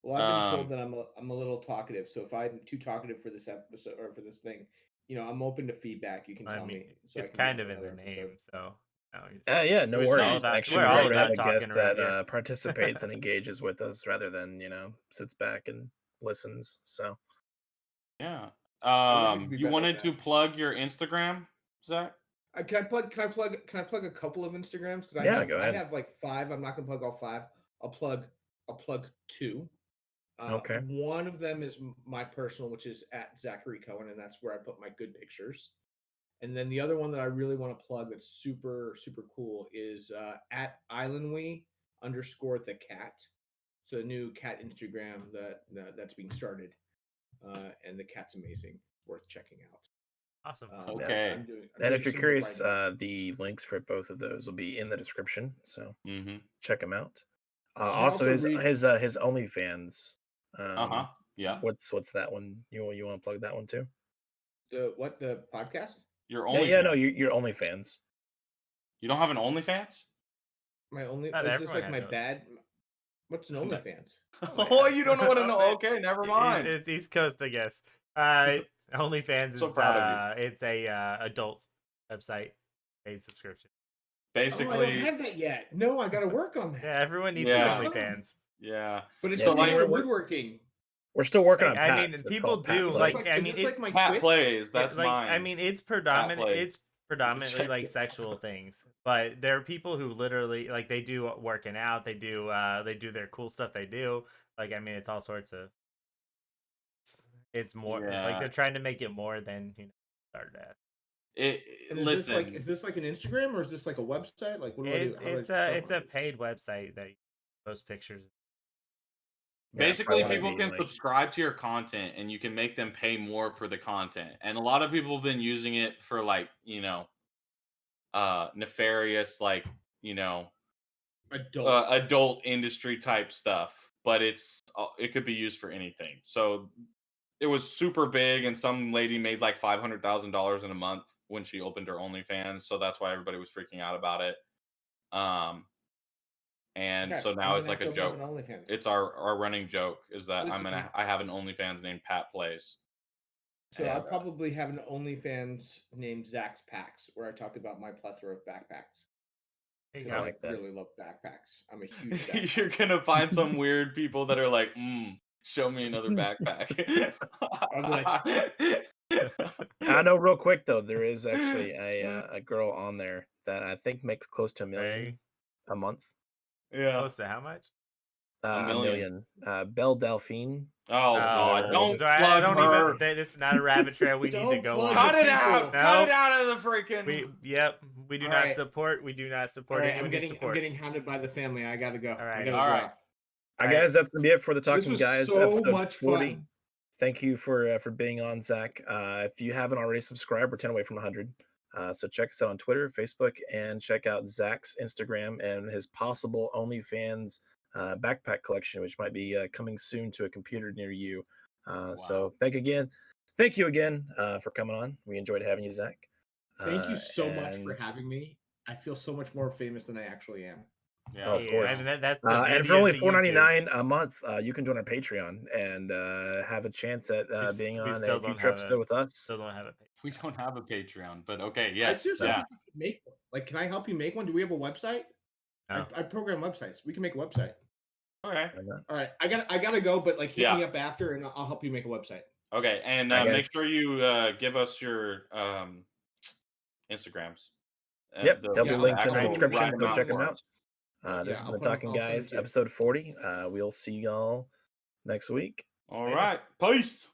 Well, I've been told that I'm a little talkative, so if I'm too talkative for this episode or for this thing, I'm open to feedback. You can
I
tell
mean,
me. So I
it's
can get
kind of in
another
the
episode.
name, so.
Yeah, no
We're all
worries.
about-
Actually,
we're
we'd
all
rather have
about
a guest
talking around
that
here.
participates and engages with us rather than sits back and listens. So
Yeah.
wish we could be
You
better
wanted
at
to
that.
plug your Instagram, Zach?
Can I plug a couple of Instagrams? Because
Yeah, go ahead.
I have like 5. I'm not gonna plug all 5. I'll plug 2.
Okay.
One of them is my personal, which is at Zachary Cohen, and that's where I put my good pictures. And then the other one that I really want to plug that's super, super cool is at islandwe_the_cat. It's a new cat Instagram that's being started. And the cat's amazing. Worth checking out.
Awesome.
Okay.
I'm doing
and if
some
you're
work
curious,
right now.
the links for both of those will be in the description. So
Mm-hmm.
check them out.
I
Also,
also read-
his OnlyFans.
Yeah.
What's that one? You want to plug that one too?
The podcast?
Your
Yeah,
OnlyFans.
no, your OnlyFans.
You don't have an OnlyFans?
My only
Not
is this
everyone
like my
has
bad? What's an OnlyFans?
Oh, you don't know what to know. Okay, never mind.
It's East Coast, I guess. OnlyFans
So
is
proud of
it's a adult website, paid subscription.
Oh, I
Basically,
don't have that yet. No, I got to work on that.
Yeah, everyone needs
Yeah.
an OnlyFans.
yeah.
But it's
Yeah,
still
see,
like
we're-
woodworking.
We're still working on.
I
Pat,
mean,
so it's
people
called Pat
do,
Play.
like,
Is
I
this
mean,
like
it's
my
Pat
Twitch?
plays. That's
like,
mine.
I mean, it's
plays.
predominantly
Check
like
it.
sexual things, but there are people who literally like they do working out, they do their cool stuff they do. Like, I mean, it's all sorts of. It's more like
Yeah.
they're trying to make it more than Stardust.
And
Listen,
is this like an Instagram or is this like a website? Like what do I do? How do I
It's
start
a
with this?
paid website that you post pictures.
Yeah,
basically,
probably
people
be,
can
like-
subscribe to your content, and you can make them pay more for the content. And a lot of people have been using it for nefarious,
Adults.
adult industry type stuff. But it could be used for anything. So it was super big, and some lady made like $500,000 in a month when she opened her OnlyFans. So that's why everybody was freaking out about it. And
Okay,
so
I'm
now
gonna
it's like
have
a
to open
joke.
up an OnlyFans.
It's our running joke is that
Listen.
I have an OnlyFans named Pat Plays.
So
And,
I'll probably have an OnlyFans named Zach's Packs, where I talk about my plethora of backpacks.
There you
Because
go.
I
like that.
really love backpacks. I'm a huge backpack.
You're gonna find some weird people that are like, show me another backpack.
I know real quick though, there is actually a girl on there that I think makes close to $1 million
Right.
a month.
Yeah.
Close to how much?
$1
million.
million. Belle Delphine.
Oh God!
whatever.
Don't
So I
plug
don't
her.
even. This is not a rabbit trail we need to
Don't
go
plug
on.
Cut it out!
No.
Cut it out of the freaking.
We do
All
not
right.
support. We do not
All
support
right,
anyone
I'm
who
getting
supports.
hounded by the family. I gotta go.
All right.
I gotta
All
go.
right.
Guys, that's gonna be it for the Talking
was
Guys
so
episode
much
40.
fun.
Thank you for being on, Zach. If you haven't already subscribed, we're 10 away from 100. So check us out on Twitter, Facebook, and check out Zach's Instagram and his possible OnlyFans backpack collection, which might be coming soon to a computer near you. So thank you again for coming on. We enjoyed having you, Zach.
Thank you so much for
and-
having me. I feel so much more famous than I actually am.
Yeah.
Oh, of course.
I mean, that's the
and
beauty
for
of
only
the YouTube.
$4.99 a month, you can join our Patreon and have a chance at being
We
on
still
a
don't
future
have
episode
a-
with us.
Still don't have it.
We don't have a Patreon, but okay,
I
yes,
seriously
yeah.
think we could make one. Like, can I help you make one? Do we have a website?
No.
I program websites. We can make a website.
Okay,
All right, I gotta go, but like hit
Yeah.
me up after, and I'll help you make a website.
okay, and
Alright, guys.
make sure you give us your Instagrams.
Yep, they'll be
yeah,
linked in the
actual
description,
Ragnar
so check them
forums.
out. This
Yeah,
has
I'll
been
put 'em-
Talking
I'll send 'em
Guys,
to you.
episode 40. We'll see y'all next week.
All
Later.
right, peace.